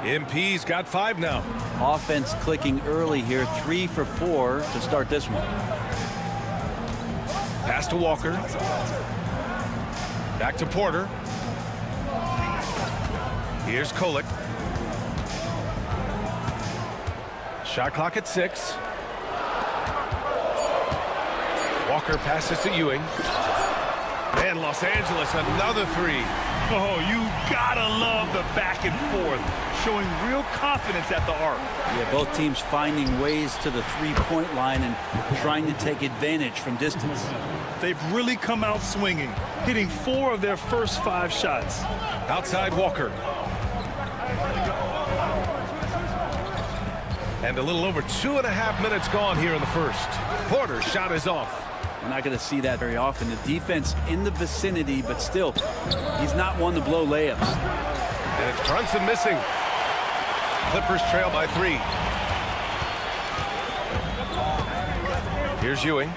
MP's got 5 now. Offense clicking early here. 3 for 4 to start this one. Pass to Walker. Back to Porter. Here's Kolek. Shot clock at 6. Walker passes to Ewing. And Los Angeles, another 3. Oh, you gotta love the back and forth, showing real confidence at the arc. Yeah, both teams finding ways to the three-point line and trying to take advantage from distance. They've really come out swinging, hitting 4 of their first 5 shots. Outside Walker. And a little over 2.5 minutes gone here in the first. Porter's shot is off. We're not going to see that very often. The defense in the vicinity, but still, he's not one to blow layups. And it's Brunson missing. Clippers trail by 3. Here's Ewing.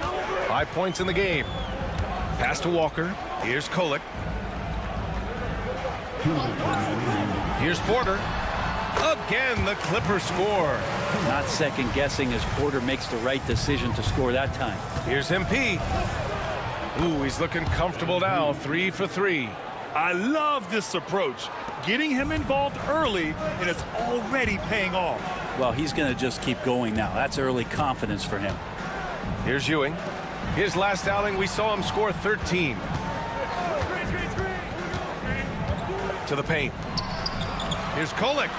5 points in the game. Pass to Walker. Here's Kolek. Here's Porter. Again, the Clippers score. Not second guessing as Porter makes the right decision to score that time. Here's MP. Ooh, he's looking comfortable now. 3 for 3. I love this approach. Getting him involved early, and it's already paying off. Well, he's going to just keep going now. That's early confidence for him. Here's Ewing. His last outing, we saw him score 13. To the paint. Here's Kolek.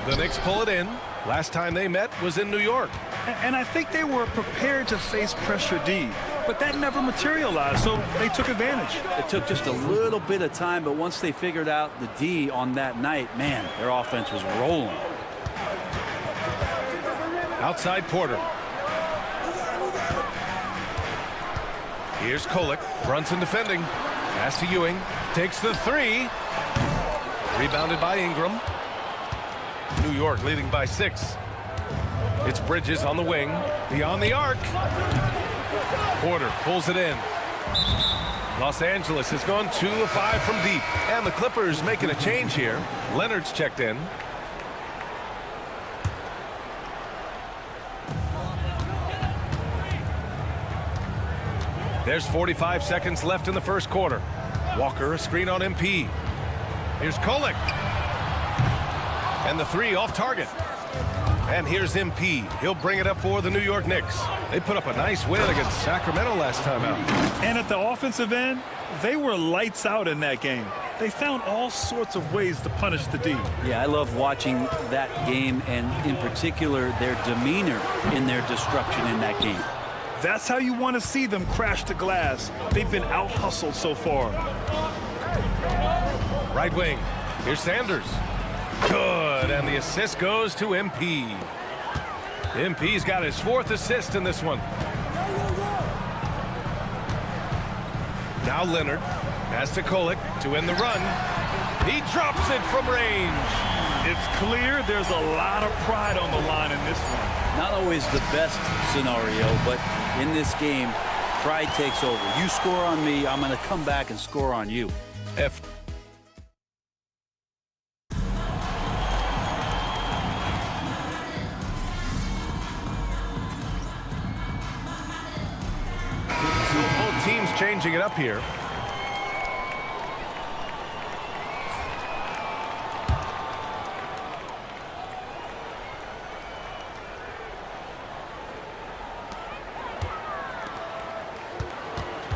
The Knicks pull it in. Last time they met was in New York. And I think they were prepared to face pressure D, but that never materialized, so they took advantage. It took just a little bit of time, but once they figured out the D on that night, man, their offense was rolling. Outside Porter. Here's Kolek. Brunson defending. Pass to Ewing. Takes the 3. Rebounded by Ingram. New York leading by 6. It's Bridges on the wing. Beyond the arc. Porter pulls it in. Los Angeles has gone 2 of 5 from deep. And the Clippers making a change here. Leonard's checked in. There's 45 seconds left in the first quarter. Walker, a screen on MP. Here's Kolek. And the 3 off target. And here's MP. He'll bring it up for the New York Knicks. They put up a nice win against Sacramento last time out. And at the offensive end, they were lights out in that game. They found all sorts of ways to punish the D. Yeah, I love watching that game, and in particular, their demeanor in their destruction in that game. That's how you want to see them crash the glass. They've been out-hustled so far. Right wing. Here's Sanders. Good, and the assist goes to MP. MP's got his 4th assist in this one. Now Leonard. Pass to Kolek to end the run. He drops it from range. It's clear there's a lot of pride on the line in this one. Not always the best scenario, but in this game, pride takes over. You score on me, I'm going to come back and score on you. Both teams changing it up here.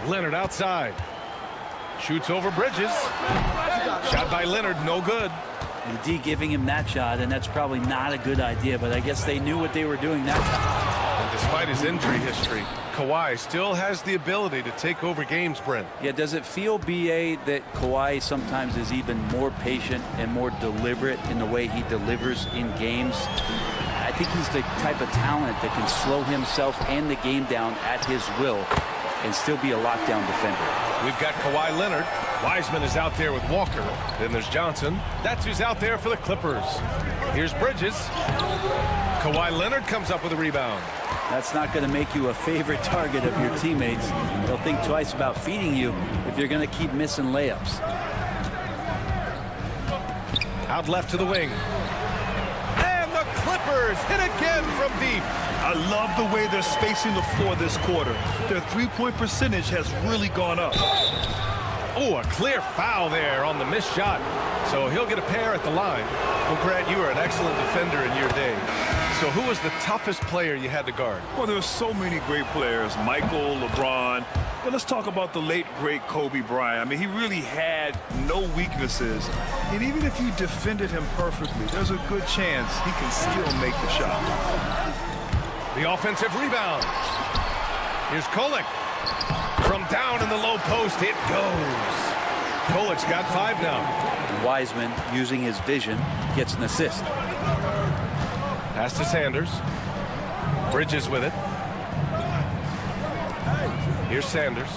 Leonard outside. Shoots over Bridges. Shot by Leonard, no good. And D giving him that shot, and that's probably not a good idea, but I guess they knew what they were doing that time. And despite his injury history, Kawhi still has the ability to take over games, Brent. Yeah, does it feel, BA, that Kawhi sometimes is even more patient and more deliberate in the way he delivers in games? I think he's the type of talent that can slow himself and the game down at his will and still be a lockdown defender. We've got Kawhi Leonard. Wiseman is out there with Walker. Then there's Johnson. That's who's out there for the Clippers. Here's Bridges. Kawhi Leonard comes up with a rebound. That's not going to make you a favorite target of your teammates. They'll think twice about feeding you if you're going to keep missing layups. Out left to the wing. And the Clippers hit again from deep. I love the way they're spacing the floor this quarter. Their three-point percentage has really gone up. Oh, a clear foul there on the missed shot. So he'll get a pair at the line. Well, Grant, you were an excellent defender in your day. So who was the toughest player you had to guard? Well, there were so many great players. Michael, LeBron. But let's talk about the late, great Kobe Bryant. I mean, he really had no weaknesses. And even if you defended him perfectly, there's a good chance he can still make the shot. The offensive rebound. Here's Kolek. From down in the low post, it goes. Kolek's got 5 now. And Wiseman, using his vision, gets an assist. Pass to Sanders. Bridges with it. Here's Sanders.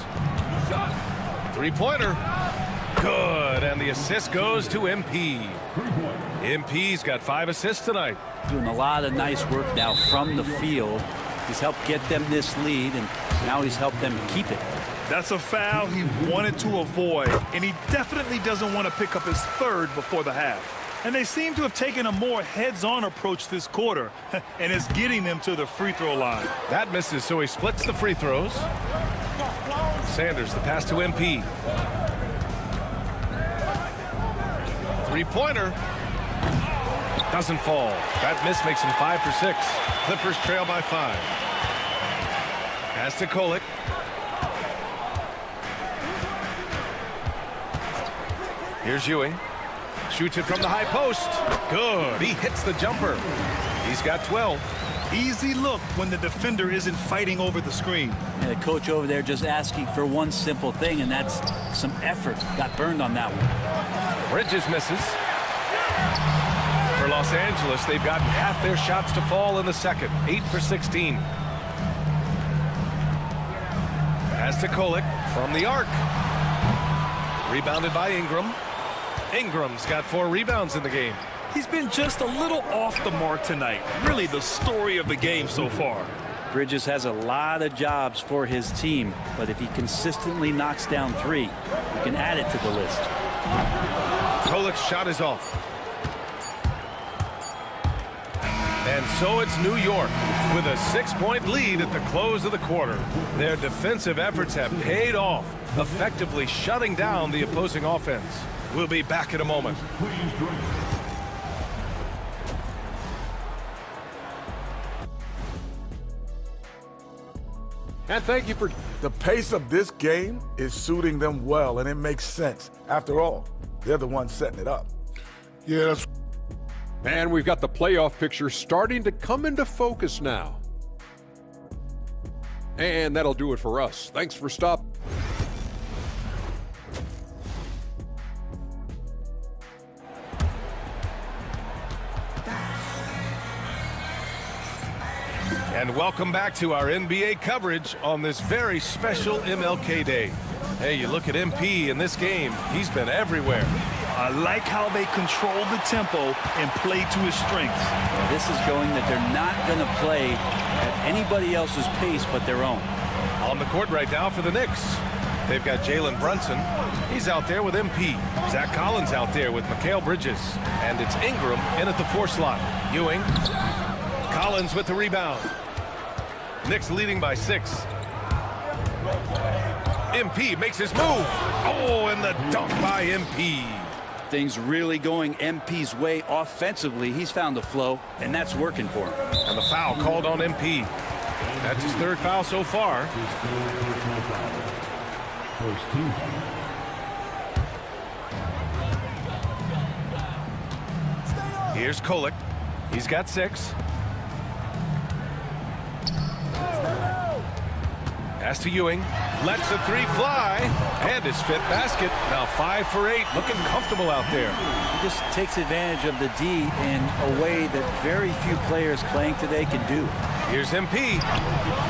3-pointer. Good, and the assist goes to MP. MP's got 5 assists tonight. Doing a lot of nice work now from the field. He's helped get them this lead, and now he's helped them keep it. That's a foul he wanted to avoid, and he definitely doesn't want to pick up his 3rd before the half. And they seem to have taken a more heads-on approach this quarter, and it's getting them to the free throw line. That misses, so he splits the free throws. Sanders, the pass to MP. Three-pointer. Doesn't fall. That miss makes him 5 for 6. Clippers trail by 5. Pass to Kolek. Here's Ewing. Shoots it from the high post. Good. He hits the jumper. He's got 12. Easy look when the defender isn't fighting over the screen. And the coach over there just asking for one simple thing, and that's some effort. Got burned on that one. Bridges misses. For Los Angeles, they've gotten half their shots to fall in the second. 8 for 16. Pass to Kolek from the arc. Rebounded by Ingram. Ingram's got 4 rebounds in the game. He's been just a little off the mark tonight. Really the story of the game so far. Bridges has a lot of jobs for his team, but if he consistently knocks down 3, he can add it to the list. Kolek's shot is off. And so it's New York with a 6-point lead at the close of the quarter. Their defensive efforts have paid off, effectively shutting down the opposing offense. We'll be back in a moment. And thank you for... The pace of this game is suiting them well, and it makes sense. After all, they're the ones setting it up. Yeah, that's... And we've got the playoff picture starting to come into focus now. And that'll do it for us. Thanks for stopping. And welcome back to our NBA coverage on this very special MLK Day. Hey, you look at MP in this game, he's been everywhere. I like how they control the tempo and play to his strengths. This is showing that they're not going to play at anybody else's pace but their own. On the court right now for the Knicks. They've got Jalen Brunson. He's out there with MP. Zach Collins out there with Mikal Bridges. And it's Ingram in at the 4 slot. Ewing. Collins with the rebound. Knicks leading by 6. MP makes his move. Oh, and the dunk by MP. Things really going MP's way offensively. He's found the flow, and that's working for him. And the foul called on MP. That's his 3rd foul so far. First team. Here's Kolek. He's got 6. Pass to Ewing. Lets the 3 fly. And his 5th basket. Now 5 for 8. Looking comfortable out there. He just takes advantage of the D in a way that very few players playing today can do. Here's MP.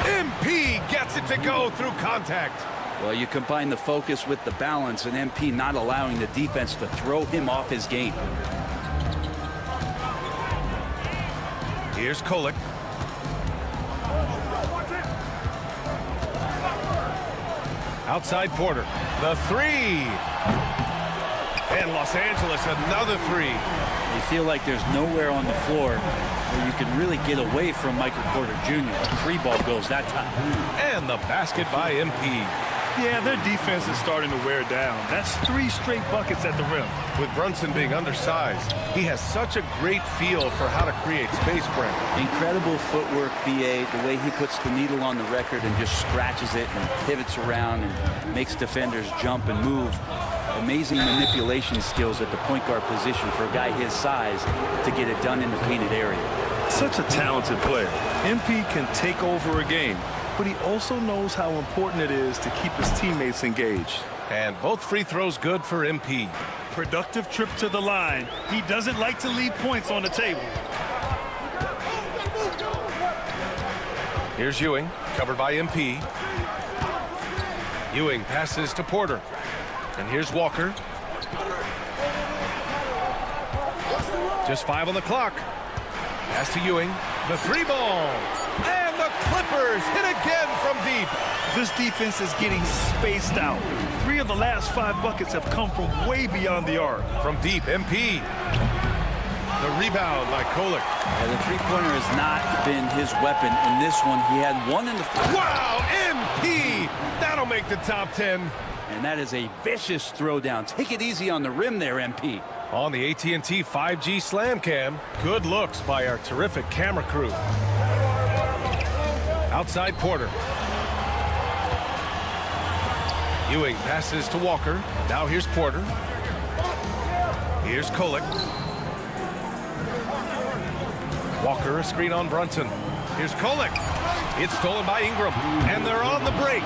MP gets it to go through contact. Well, you combine the focus with the balance, and MP not allowing the defense to throw him off his game. Here's Kolek. Outside Porter. The 3. And Los Angeles another 3. You feel like there's nowhere on the floor where you can really get away from Michael Porter Jr. The 3 ball goes that time. And the basket by MP. Yeah, their defense is starting to wear down. That's 3 straight buckets at the rim. With Brunson being undersized, he has such a great feel for how to create space, Brent. Incredible footwork, BA, the way he puts the needle on the record and just scratches it and pivots around and makes defenders jump and move. Amazing manipulation skills at the point guard position for a guy his size to get it done in the painted area. Such a talented player. MP can take over a game, but he also knows how important it is to keep his teammates engaged. And both free throws good for MP. Productive trip to the line. He doesn't like to leave points on the table. Here's Ewing, covered by MP. Ewing passes to Porter. And here's Walker. Just 5 on the clock. Pass to Ewing. The 3-ball. And the Clippers hit again from deep. This defense is getting spaced out. 3 of the last 5 buckets have come from way beyond the arc. From deep, MP. The rebound by Kolek. Yeah, the three-pointer has not been his weapon. In this one, he had one in the... Wow, MP! That'll make the top 10. And that is a vicious throwdown. Take it easy on the rim there, MP. On the AT&T 5G Slam Cam, good looks by our terrific camera crew. Outside Porter. Ewing passes to Walker. Now here's Porter. Here's Kolek. Walker, a screen on Brunson. Here's Kolek. It's stolen by Ingram. And they're on the break.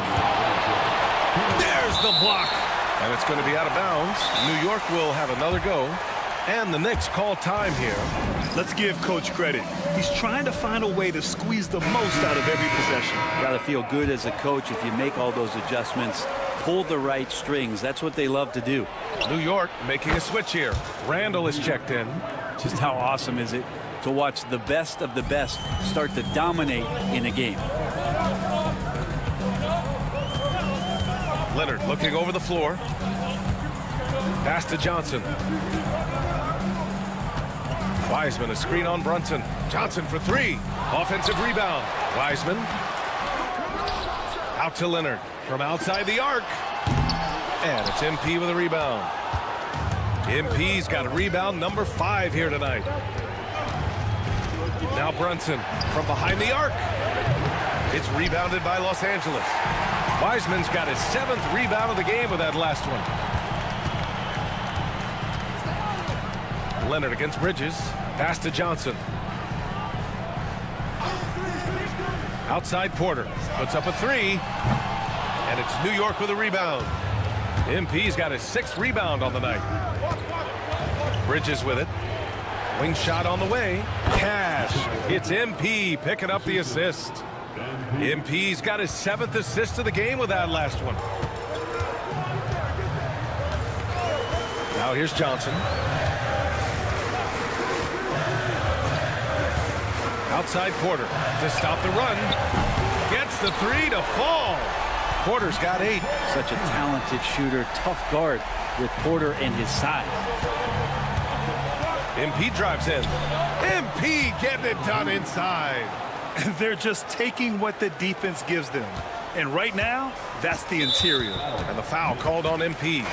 There's the block. And it's going to be out of bounds. New York will have another go. And the Knicks call time here. Let's give Coach credit. He's trying to find a way to squeeze the most out of every possession. Got to feel good as a coach if you make all those adjustments. Pull the right strings. That's what they love to do. New York making a switch here. Randall is checked in. Just how awesome is it to watch the best of the best start to dominate in a game. Leonard looking over the floor. Pass to Johnson. Wiseman, a screen on Brunson. Johnson for 3. Offensive rebound. Wiseman. Out to Leonard. From outside the arc. And it's MP with a rebound. MP's got a rebound number 5 here tonight. Now Brunson from behind the arc. It's rebounded by Los Angeles. Wiseman's got his 7th rebound of the game with that last one. Leonard against Bridges. Pass to Johnson. Outside Porter. Puts up a 3. And it's New York with a rebound. MP's got his 6th rebound on the night. Bridges with it. Wing shot on the way. Cash. It's MP picking up the assist. MP's got his 7th assist of the game with that last one. Now here's Johnson. Outside Porter to stop the run. Gets the 3 to fall. Porter's got 8. Such a talented shooter. Tough guard with Porter and his size. MP drives in. MP getting it done inside. They're just taking what the defense gives them. And right now, that's the interior. And the foul called on MP.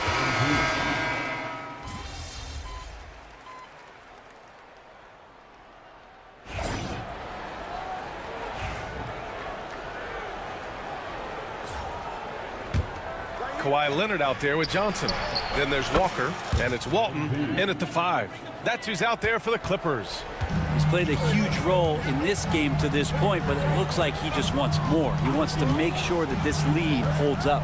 Kawhi Leonard out there with Johnson. Then there's Walker, and it's Walton in at the 5. That's who's out there for the Clippers. He's played a huge role in this game to this point, but it looks like he just wants more. He wants to make sure that this lead holds up.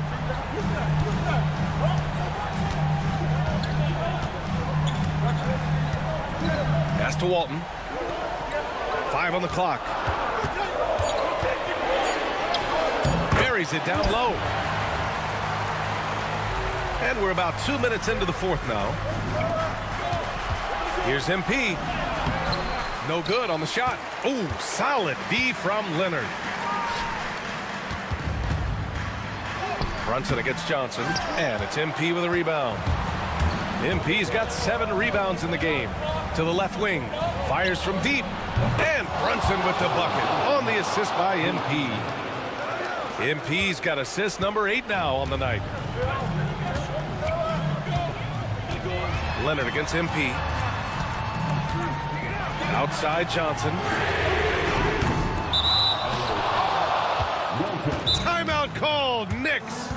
Pass to Walton. 5 on the clock. Buries it down low. And we're about 2 minutes into the 4th now. Here's MP. No good on the shot. Ooh, solid D from Leonard. Brunson against Johnson. And it's MP with a rebound. MP's got 7 rebounds in the game. To the left wing. Fires from deep. And Brunson with the bucket on the assist by MP. MP's got assist number 8 now on the night. Leonard against MP. Outside Johnson. Timeout called. Knicks.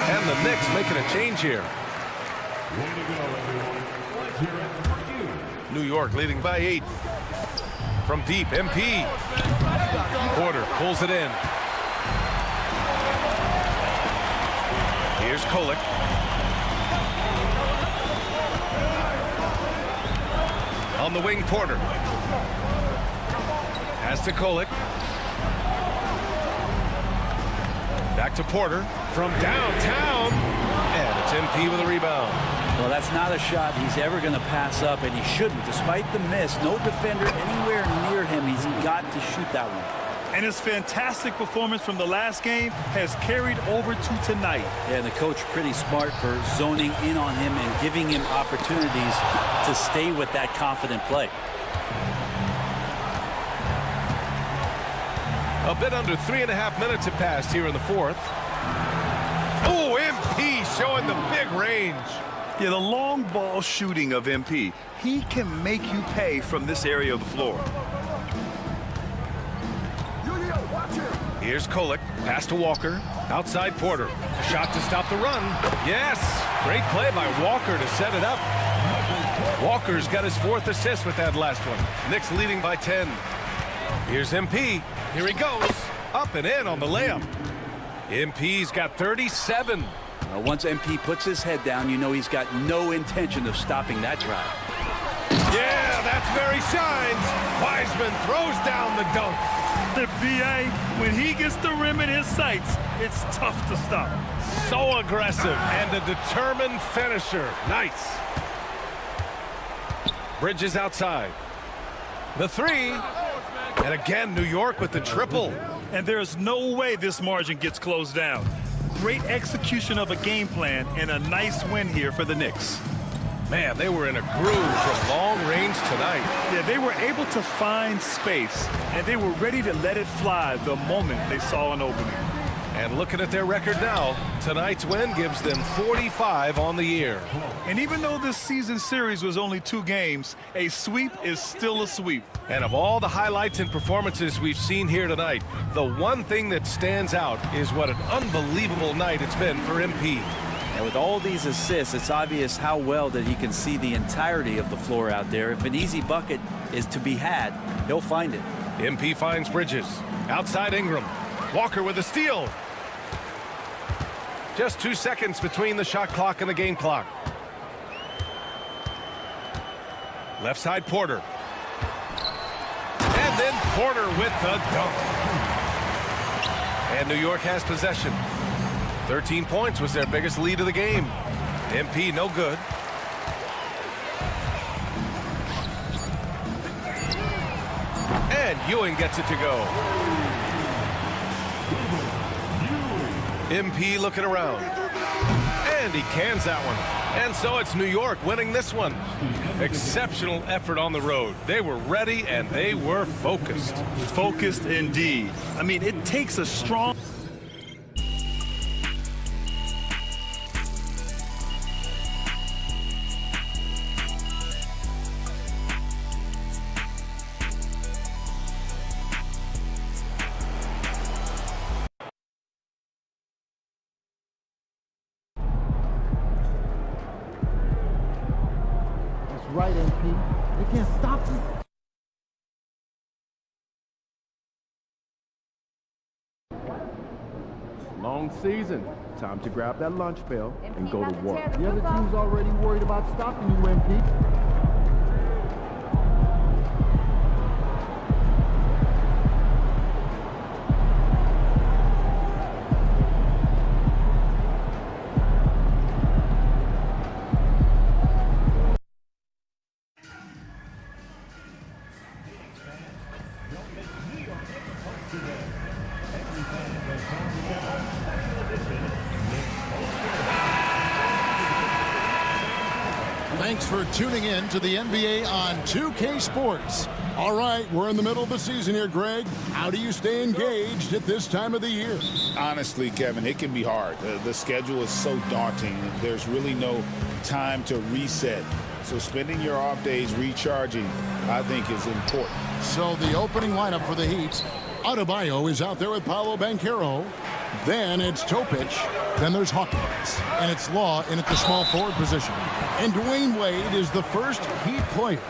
And the Knicks making a change here. New York leading by 8. From deep, MP. Porter pulls it in. Here's Kolek. On the wing, Porter. Pass to Kolek. Back to Porter from downtown. And it's MP with a rebound. Well, that's not a shot he's ever going to pass up, and he shouldn't. Despite the miss, no defender anywhere near him. He's got to shoot that one. And his fantastic performance from the last game has carried over to tonight. Yeah, and the coach pretty smart for zoning in on him and giving him opportunities to stay with that confident play. A bit under 3.5 minutes have passed here in the fourth. Oh, MP showing the big range. Yeah, the long ball shooting of MP. He can make you pay from this area of the floor. Here's Kolek, pass to Walker, outside Porter. A shot to stop the run. Yes, great play by Walker to set it up. Walker's got his 4th assist with that last one. Knicks leading by 10. Here's MP. Here he goes. Up and in on the layup. MP's got 37. Once MP puts his head down, you know he's got no intention of stopping that drive. Yeah, that's where he shines. Wiseman throws down the dunk. The BA, when he gets the rim in his sights, it's tough to stop. So aggressive and a determined finisher. Nice. Bridges outside. The three. And again, New York with the triple. And there's no way this margin gets closed down. Great execution of a game plan and a nice win here for the Knicks. Man, they were in a groove from long range tonight. Yeah, they were able to find space, and they were ready to let it fly the moment they saw an opening. And looking at their record now, tonight's win gives them 45 on the year. And even though this season series was only 2 games, a sweep is still a sweep. And of all the highlights and performances we've seen here tonight, the one thing that stands out is what an unbelievable night it's been for MP. And with all these assists, it's obvious how well that he can see the entirety of the floor out there. If an easy bucket is to be had, he'll find it. MP finds Bridges. Outside Ingram. Walker with a steal. Just 2 seconds between the shot clock and the game clock. Left side Porter. And then Porter with the dunk. And New York has possession. 13 points was their biggest lead of the game. MP no good. And Ewing gets it to go. MP looking around. And he cans that one. And so it's New York winning this one. Exceptional effort on the road. They were ready and they were focused. Focused indeed. I mean, it takes a strong... Right, MP. They can't stop you. Long season. Time to grab that lunch bell and go to work. The other team's already worried about stopping you, MP. Thanks for tuning in to the NBA on 2K Sports. All right, we're in the middle of the season here, Greg. How do you stay engaged at this time of the year? Honestly, Kevin, it can be hard. The schedule is so daunting. There's really no time to reset. So spending your off days recharging, I think, is important. So the opening lineup for the Heat, Adebayo is out there with Paolo Banchero. Then it's Topic. Then there's Hawkins. And it's Law in at the small forward position. And Dwayne Wade is the first Heat player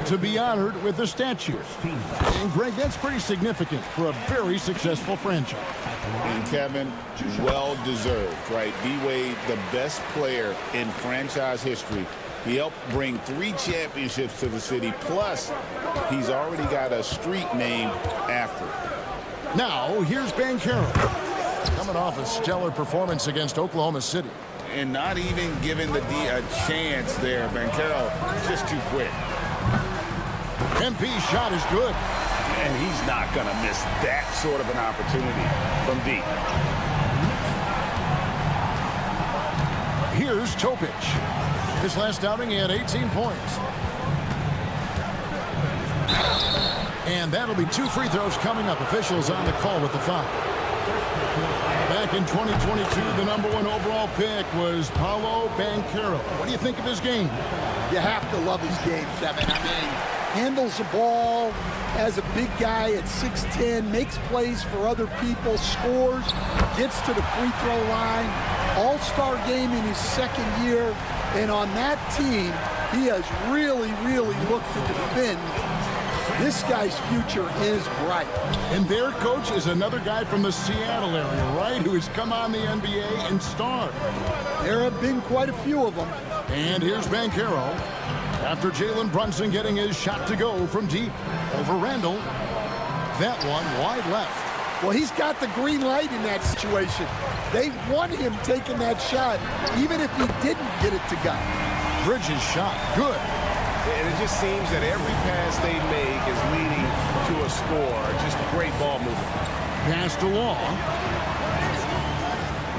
to be honored with a statue. And Greg, that's pretty significant for a very successful franchise. And Kevin, well-deserved, right? D-Wade, the best player in franchise history. He helped bring 3 championships to the city. Plus, he's already got a street named after him. Now, here's Banchero. coming off a stellar performance against Oklahoma City. And not even giving the D a chance there. Banchero just too quick. MP's shot is good. And he's not going to miss that sort of an opportunity from deep. Here's Topic. His last outing, he had 18 points. And that'll be 2 free throws coming up. Officials on the call with the foul. Back in 2022, the #1 overall pick was Paolo Banchero. What do you think of his game? You have to love his game, Kevin. I mean, handles the ball as a big guy at 6'10", makes plays for other people, scores, gets to the free throw line. All-star game in his second year. And on that team, he has really looked to defend. This guy's future is bright. And their coach is another guy from the Seattle area, right, who has come on the NBA and starred. There have been quite a few of them. And here's Banchero after Jalen Brunson getting his shot to go from deep over Randall. That one wide left. Well, he's got the green light in that situation. They want him taking that shot, even if he didn't get it to go. Bridges shot, good. And it just seems that every pass they make is leading to a score. Just great ball movement. Pass to Law.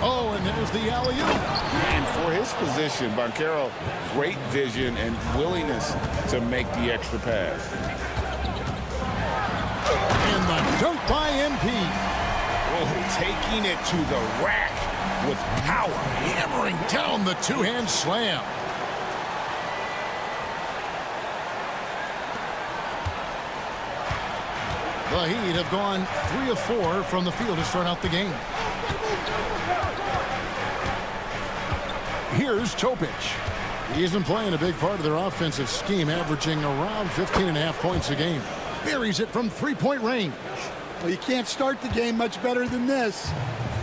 Oh, and there's the alley-oop. And for his position, Banchero, great vision and willingness to make the extra pass. And the dunk by MP. Oh, taking it to the rack with power. Hammering down the two-hand slam. The Heat have gone 3 of 4 from the field to start out the game. Here's Topic. He's been playing a big part of their offensive scheme, averaging around 15.5 points a game. Buries it from 3-point range. Well, you can't start the game much better than this.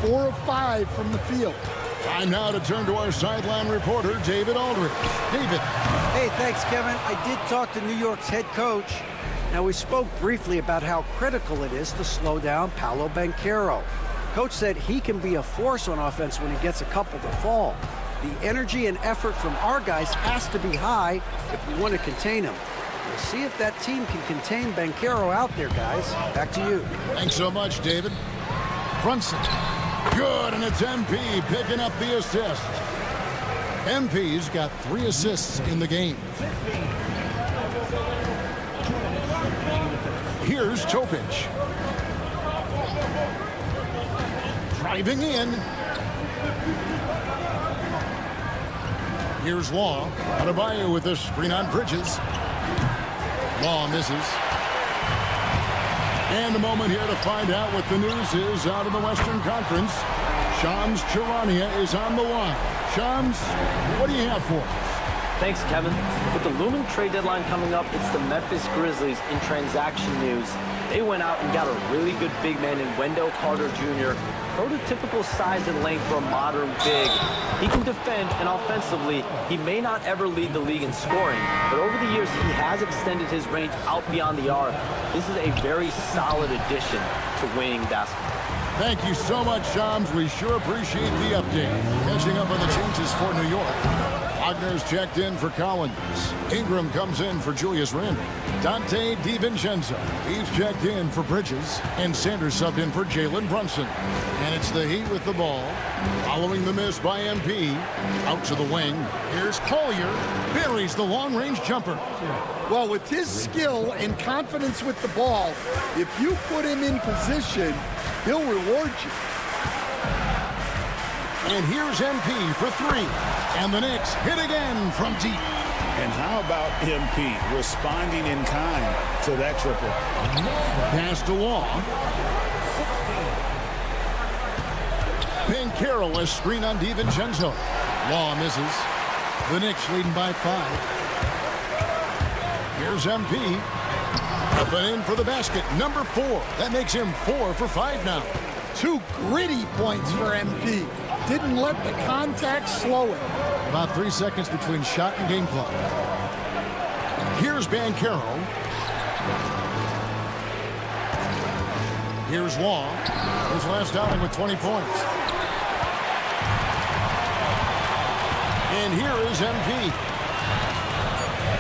4 of 5 from the field. Time now to turn to our sideline reporter, David Aldridge. David. Hey, thanks, Kevin. I did talk to New York's head coach. Now, we spoke briefly about how critical it is to slow down Paolo Banchero. Coach said he can be a force on offense when he gets a couple to fall. The energy and effort from our guys has to be high if we want to contain him. We'll see if that team can contain Banchero out there, guys. Back to you. Thanks so much, David. Brunson. Good, and it's MP picking up the assist. MP's got 3 assists in the game. Here's Topic. Driving in. Here's Law. Adebayo with a screen on Bridges. Law misses. And a moment here to find out what the news is out of the Western Conference. Shams Charania is on the line. Shams, what do you have for us? Thanks, Kevin. With the looming trade deadline coming up, it's the Memphis Grizzlies in transaction news. They went out and got a really good big man in Wendell Carter Jr., prototypical size and length for a modern big. He can defend, and offensively, he may not ever lead the league in scoring, but over the years, he has extended his range out beyond the arc. This is a very solid addition to winning basketball. Thank you so much, Shams. We sure appreciate the update. Catching up on the changes for New York. Wagner's checked in for Collins. Ingram comes in for Julius Randle. Dante DiVincenzo, he's checked in for Bridges. And Sanders subbed in for Jalen Brunson. And it's the Heat with the ball. Following the miss by MP. Out to the wing. Here's Collier. Buries the long-range jumper. Well, with his skill and confidence with the ball, if you put him in position, he'll reward you. And here's MP for 3. And the Knicks hit again from deep. And how about MP responding in kind to that triple? Pass to Law. Banchero, a screen on DiVincenzo. Law misses. The Knicks leading by 5. Here's MP. Up and in for the basket. Number 4. That makes him 4 for 5 now. 2 gritty points for MP. Didn't let the contact slow him. About 3 seconds between shot and game clock. Here's Banchero. Here's Wong. His last outing with 20 points. And here is MP.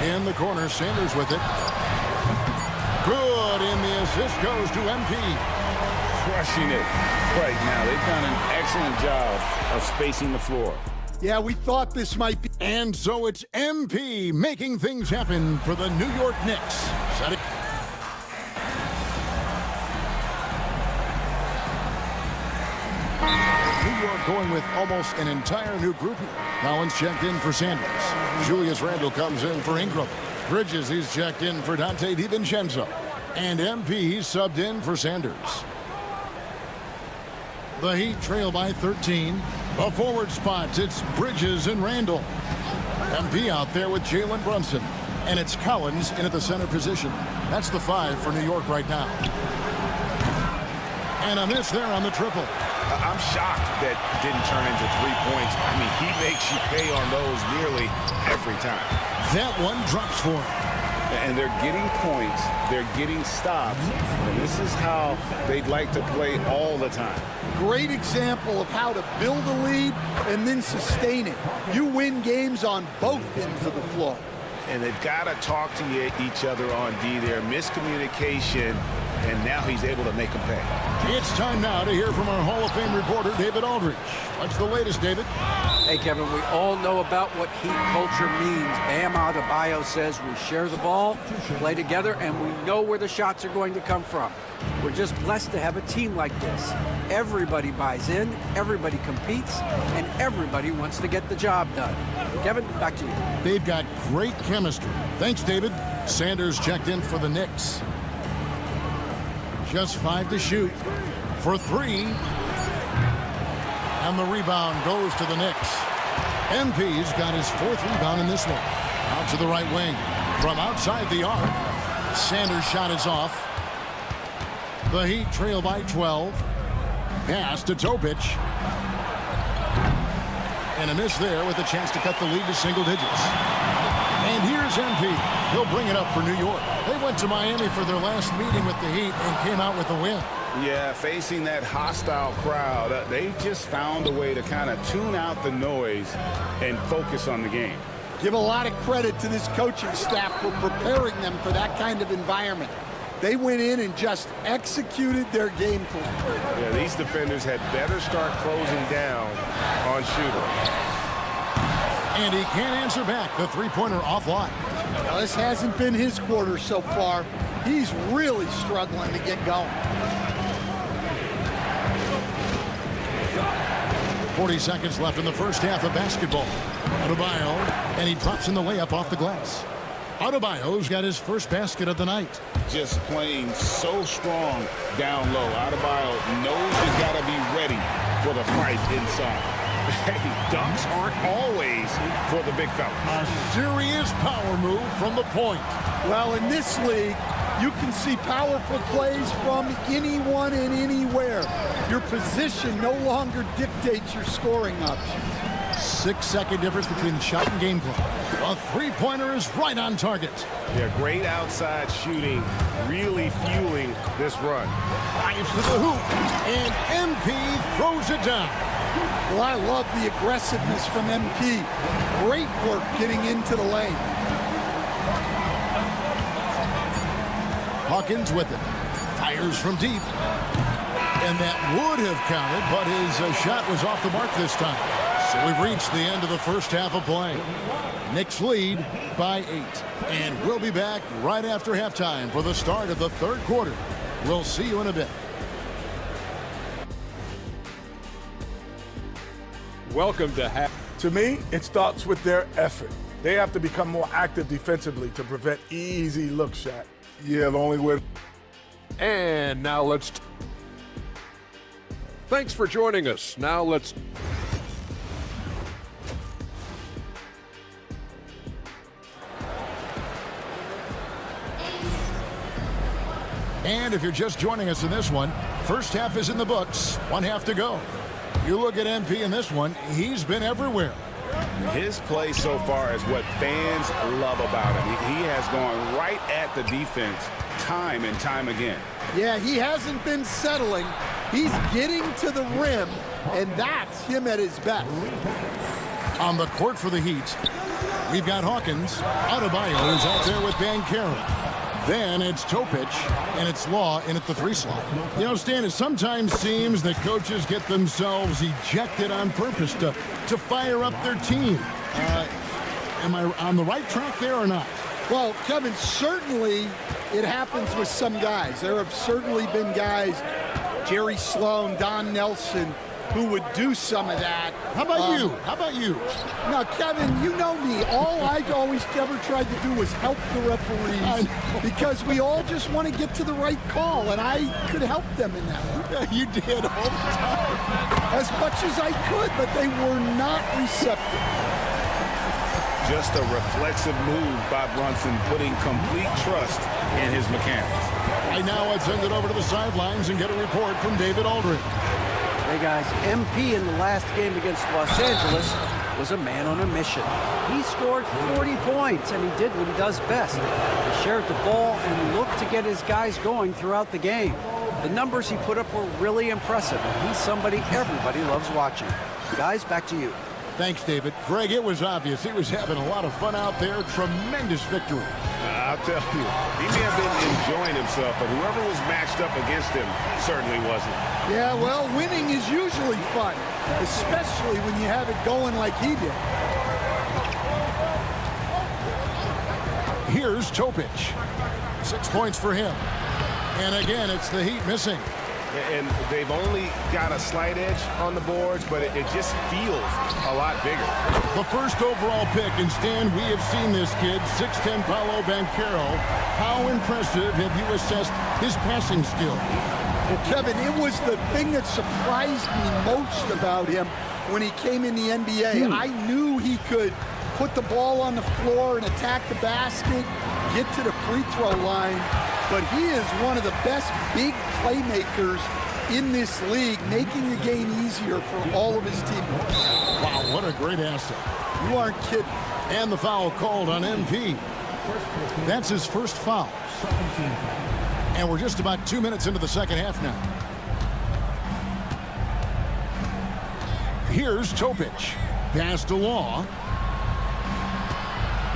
In the corner, Sanders with it. Good, and the assist goes to MP. Crushing it right now. They've done an excellent job of spacing the floor. Yeah, we thought this might be. And so it's MP making things happen for the New York Knicks. Set it. New York going with almost an entire new group here. Collins checked in for Sanders. Julius Randle comes in for Ingram. Bridges, he's checked in for Dante DiVincenzo. And MP subbed in for Sanders. The Heat trail by 13. The forward spots, it's Bridges and Randle. MP out there with Jalen Brunson. And it's Collins in at the center position. That's the 5 for New York right now. And a miss there on the triple. I'm shocked that didn't turn into 3 points. I mean, he makes you pay on those nearly every time. That one drops for him. And they're getting points, they're getting stops, and this is how they'd like to play all the time. Great example of how to build a lead and then sustain it. You win games on both ends of the floor. And they've got to talk to each other on D there. Miscommunication, and now he's able to make them pay. It's time now to hear from our Hall of Fame reporter, David Aldridge. What's the latest, David? Hey, Kevin, we all know about what Heat culture means. Bam Adebayo says we share the ball, play together, and we know where the shots are going to come from. We're just blessed to have a team like this. Everybody buys in, everybody competes, and everybody wants to get the job done. Kevin, back to you. They've got great chemistry. Thanks, David. Sanders checked in for the Knicks. Just 5 to shoot for 3. And the rebound goes to the Knicks. MP's got his 4th rebound in this one. Out to the right wing. From outside the arc. Sanders' shot is off. The Heat trail by 12. Pass to Topic. And a miss there with a chance to cut the lead to single digits. And here's MP. He'll bring it up for New York. They went to Miami for their last meeting with the Heat and came out with a win. Yeah, facing that hostile crowd, they just found a way to kind of tune out the noise and focus on the game. Give a lot of credit to this coaching staff for preparing them for that kind of environment. They went in and just executed their game plan. Yeah, these defenders had better start closing down on Shooter. And he can't answer back. The three-pointer offline. Now, this hasn't been his quarter so far. He's really struggling to get going. 40 seconds left in the first half of basketball. Adebayo, and he drops in the layup off the glass. Adebayo's got his first basket of the night. Just playing so strong down low. Adebayo knows you got to be ready for the fight inside. Hey, dunks aren't always for the big fella. A serious power move from the point. Well, in this league, you can see powerful plays from anyone and anywhere. Your position no longer dictates your scoring options. 6-second difference between the shot and game clock. A three-pointer is right on target. Yeah, great outside shooting, really fueling this run. Drives to the hoop, and MP throws it down. Well, I love the aggressiveness from MP. Great work getting into the lane. Hawkins with it. Fires from deep. And that would have counted, but his shot was off the mark this time. So we've reached the end of the first half of play. Knicks lead by 8. And we'll be back right after halftime for the start of the third quarter. We'll see you in a bit. Welcome to half. To me, it starts with their effort. They have to become more active defensively to prevent easy look shot. Yeah, the only way. And now let's. Thanks for joining us. Now let's. And if you're just joining us in this one, first half is in the books. 1 half to go. You look at MP in this one, he's been everywhere. his play so far is what fans love about him. He has gone right at the defense time and time again. Yeah, he hasn't been settling. He's getting to the rim, and that's him at his best. On the court for the Heat, we've got Hawkins. Adebayo is out there with Banchero. Then it's Topic, and it's Law in at the 3 slot. You know, Stan, it sometimes seems that coaches get themselves ejected on purpose to fire up their team. Am I on the right track there or not? Well, Kevin, certainly it happens with some guys. There have certainly been guys, Jerry Sloan, Don Nelson, who would do some of that. How about you? How about you? Now, Kevin, you know me. All I always ever tried to do was help the referees because we all just want to get to the right call, and I could help them in that. Yeah, you did all the time. As much as I could, but they were not receptive. Just a reflexive move by Brunson, putting complete trust in his mechanics. Right now, let's send it over to the sidelines and get a report from David Aldridge. Hey guys, MP in the last game against Los Angeles was a man on a mission. He scored 40 points, and he did what he does best. He shared the ball and looked to get his guys going throughout the game. The numbers he put up were really impressive, and he's somebody everybody loves watching. Guys, back to you. Thanks, David. Greg, it was obvious he was having a lot of fun out there. Tremendous victory. I'll tell you, he may have been enjoying himself, but whoever was matched up against him certainly wasn't. Yeah, well, winning is usually fun, especially when you have it going like he did. Here's Topic. 6 points for him. And again, it's the Heat missing. And they've only got a slight edge on the boards, but it just feels a lot bigger. The first overall pick, and Stan, we have seen this kid, 6'10" Paolo Banchero. How impressive have you assessed his passing skill? Well, Kevin, it was the thing that surprised me most about him when he came in the NBA. I knew he could put the ball on the floor and attack the basket, get to the free throw line, but he is one of the best big playmakers in this league, making the game easier for all of his teammates. Wow, what a great asset. You aren't kidding. And the foul called on MP. That's his first foul. And we're just about 2 minutes into the second half now. Here's Topic. Pass to Law.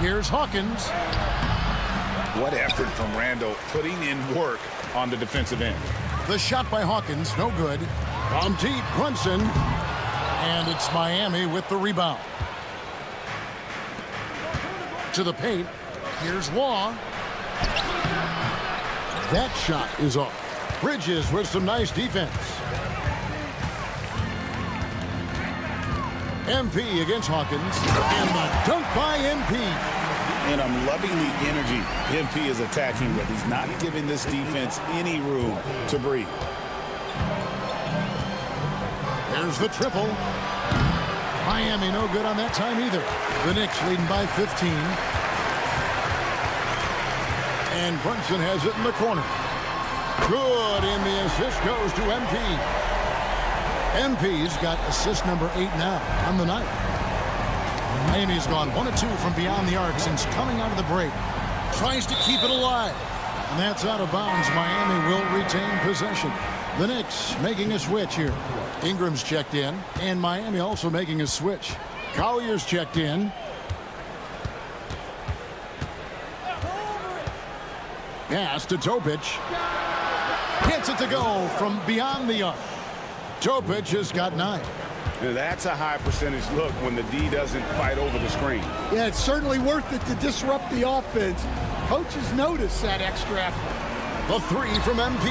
Here's Hawkins. What effort from Randall, putting in work on the defensive end. The shot by Hawkins, no good. From deep, Brunson. And it's Miami with the rebound. To the paint. Here's Law. That shot is off. Bridges with some nice defense. MP against Hawkins. And the dunk by MP. And I'm loving the energy MP is attacking with. He's not giving this defense any room to breathe. There's the triple. Miami no good on that time either. The Knicks leading by 15. And Brunson has it in the corner. Good, and the assist goes to MP. MP's got assist number 8 now on the night. Miami's gone 1 of 2 from beyond the arc since coming out of the break. Tries to keep it alive. And that's out of bounds. Miami will retain possession. The Knicks making a switch here. Ingram's checked in, and Miami also making a switch. Collier's checked in. Pass to Topic. Gets it to go from beyond the arc. Topic has got 9. That's a high percentage look when the D doesn't fight over the screen. Yeah, it's certainly worth it to disrupt the offense. Coaches notice that extra effort. The 3 from MP.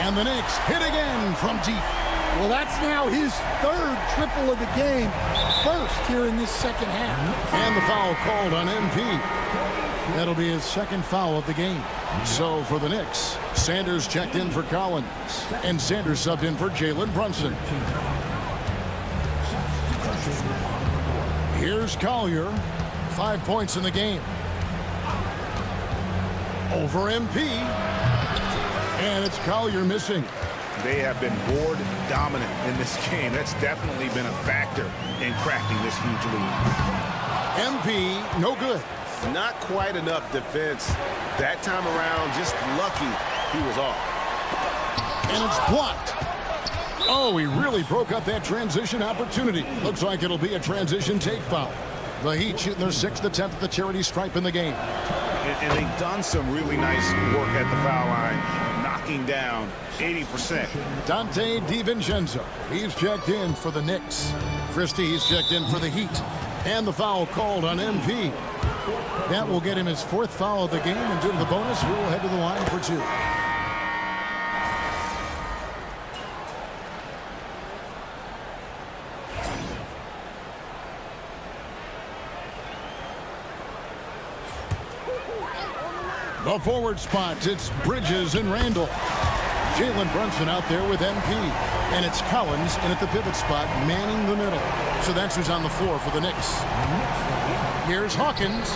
And the Knicks hit again from deep. Well, that's now his 3rd triple of the game. First here in this second half. And the foul called on MP. That'll be his 2nd foul of the game. So for the Knicks, Sanders checked in for Collins. And Sanders subbed in for Jalen Brunson. Here's Collier. 5 points in the game. Over MP. And it's Collier missing. They have been board dominant in this game. That's definitely been a factor in crafting this huge lead. MP, no good. Not quite enough defense that time around. Just lucky he was off. And it's blocked. Oh, he really broke up that transition opportunity. Looks like it'll be a transition take foul. The Heat shooting their 6th attempt at the charity stripe in the game. And they've done some really nice work at the foul line, knocking down 80%. Dante DiVincenzo, he's checked in for the Knicks. Christie's checked in for the Heat. And the foul called on MP. That will get him his 4th foul of the game, and due to the bonus, we'll head to the line for 2. The forward spots, it's Bridges and Randall. Jalen Brunson out there with MP. And it's Collins in at the pivot spot, manning the middle. So that's who's on the floor for the Knicks. Here's Hawkins.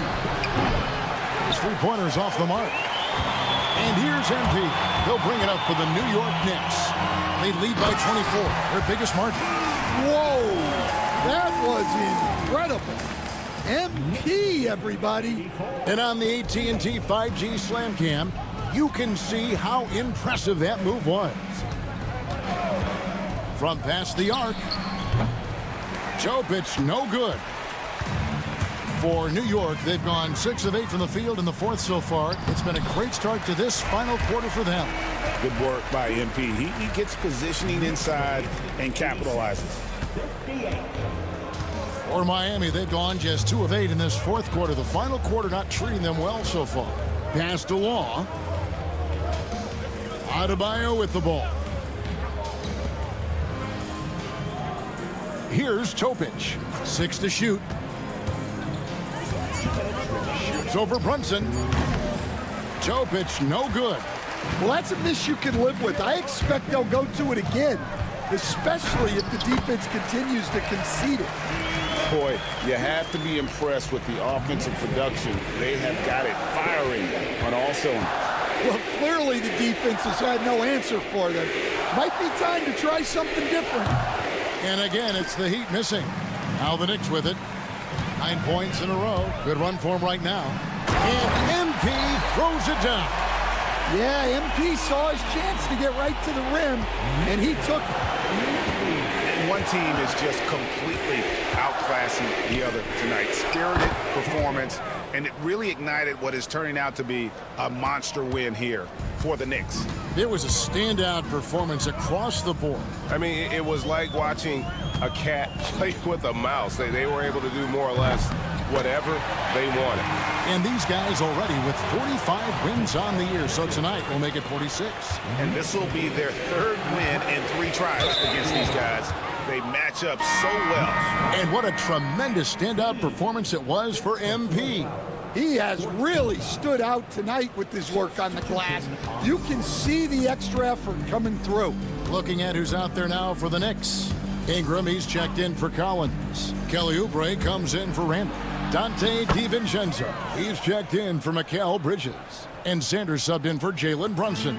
His 3-pointers off the mark. And here's MP. He'll bring it up for the New York Knicks. They lead by 24, their biggest margin. Whoa, that was incredible. MP, everybody. And on the AT&T 5G Slam Cam, you can see how impressive that move was. From past the arc, Jokic, no good. For New York, they've gone 6 of 8 from the field in the 4th so far. It's been a great start to this final quarter for them. Good work by MP. He gets positioning inside and capitalizes. For Miami, they've gone just 2 of 8 in this 4th quarter. The final quarter not treating them well so far. Pass to Law. Adebayo with the ball. Here's Topic. 6 to shoot. Shoots over Brunson. Topic, no good. Well, that's a miss you can live with. I expect they'll go to it again, especially if the defense continues to concede it. Boy, you have to be impressed with the offensive production. They have got it firing on all cylinders. Well, clearly the defense has had no answer for them. Might be time to try something different. And again, it's the Heat missing. Now the Knicks with it. 9 points in a row. Good run for him right now. And MP throws it down. Yeah, MP saw his chance to get right to the rim, and he took it. And one team is just completely outclassing the other tonight. Spirited performance, and it really ignited what is turning out to be a monster win here for the Knicks. It was a standout performance across the board. I mean, it was like watching a cat play with a mouse. They were able to do more or less whatever they wanted. And these guys already with 45 wins on the year, so tonight will make it 46. And this will be their 3rd win in 3 tries against these guys. They match up so well. And what a tremendous standout performance it was for MP. He has really stood out tonight with his work on the glass. You can see the extra effort coming through. Looking at who's out there now for the Knicks. Ingram, he's checked in for Collins. Kelly Oubre comes in for Randall. Dante DiVincenzo, he's checked in for Mikal Bridges. And Sanders subbed in for Jalen Brunson.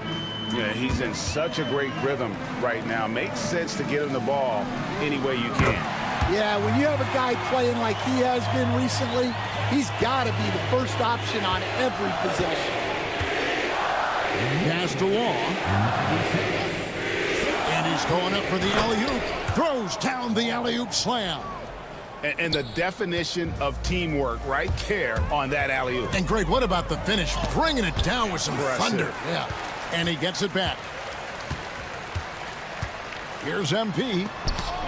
Yeah, he's in such a great rhythm right now. Makes sense to get him the ball any way you can. Yeah, when you have a guy playing like he has been recently, he's got to be the first option on every possession. Pass to Law. And he's going up for the alley-oop. Throws down the alley-oop slam. And the definition of teamwork right there on that alley-oop. And Greg, what about the finish? Bringing it down with some thunder. Yeah. And he gets it back. Here's MP.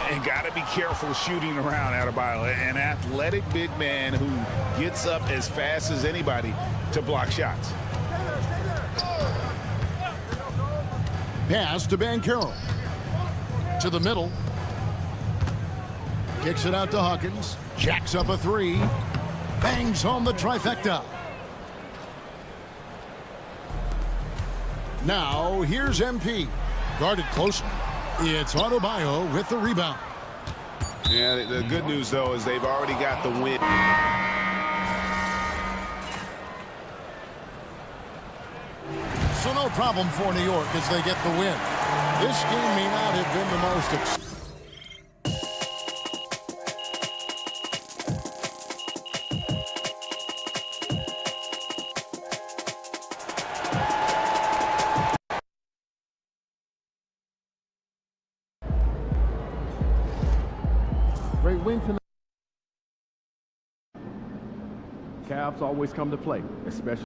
And got to be careful shooting around Adebayo. An athletic big man who gets up as fast as anybody to block shots. Pass to Banchero. To the middle. Kicks it out to Hawkins. Jacks up a 3. Bangs home the trifecta. Now, here's MP. Guarded closely. It's Adebayo with the rebound. Yeah, the good news, though, is they've already got the win. So no problem for New York as they get the win. This game may not have been the most Great win tonight. Cavs always come to play, especially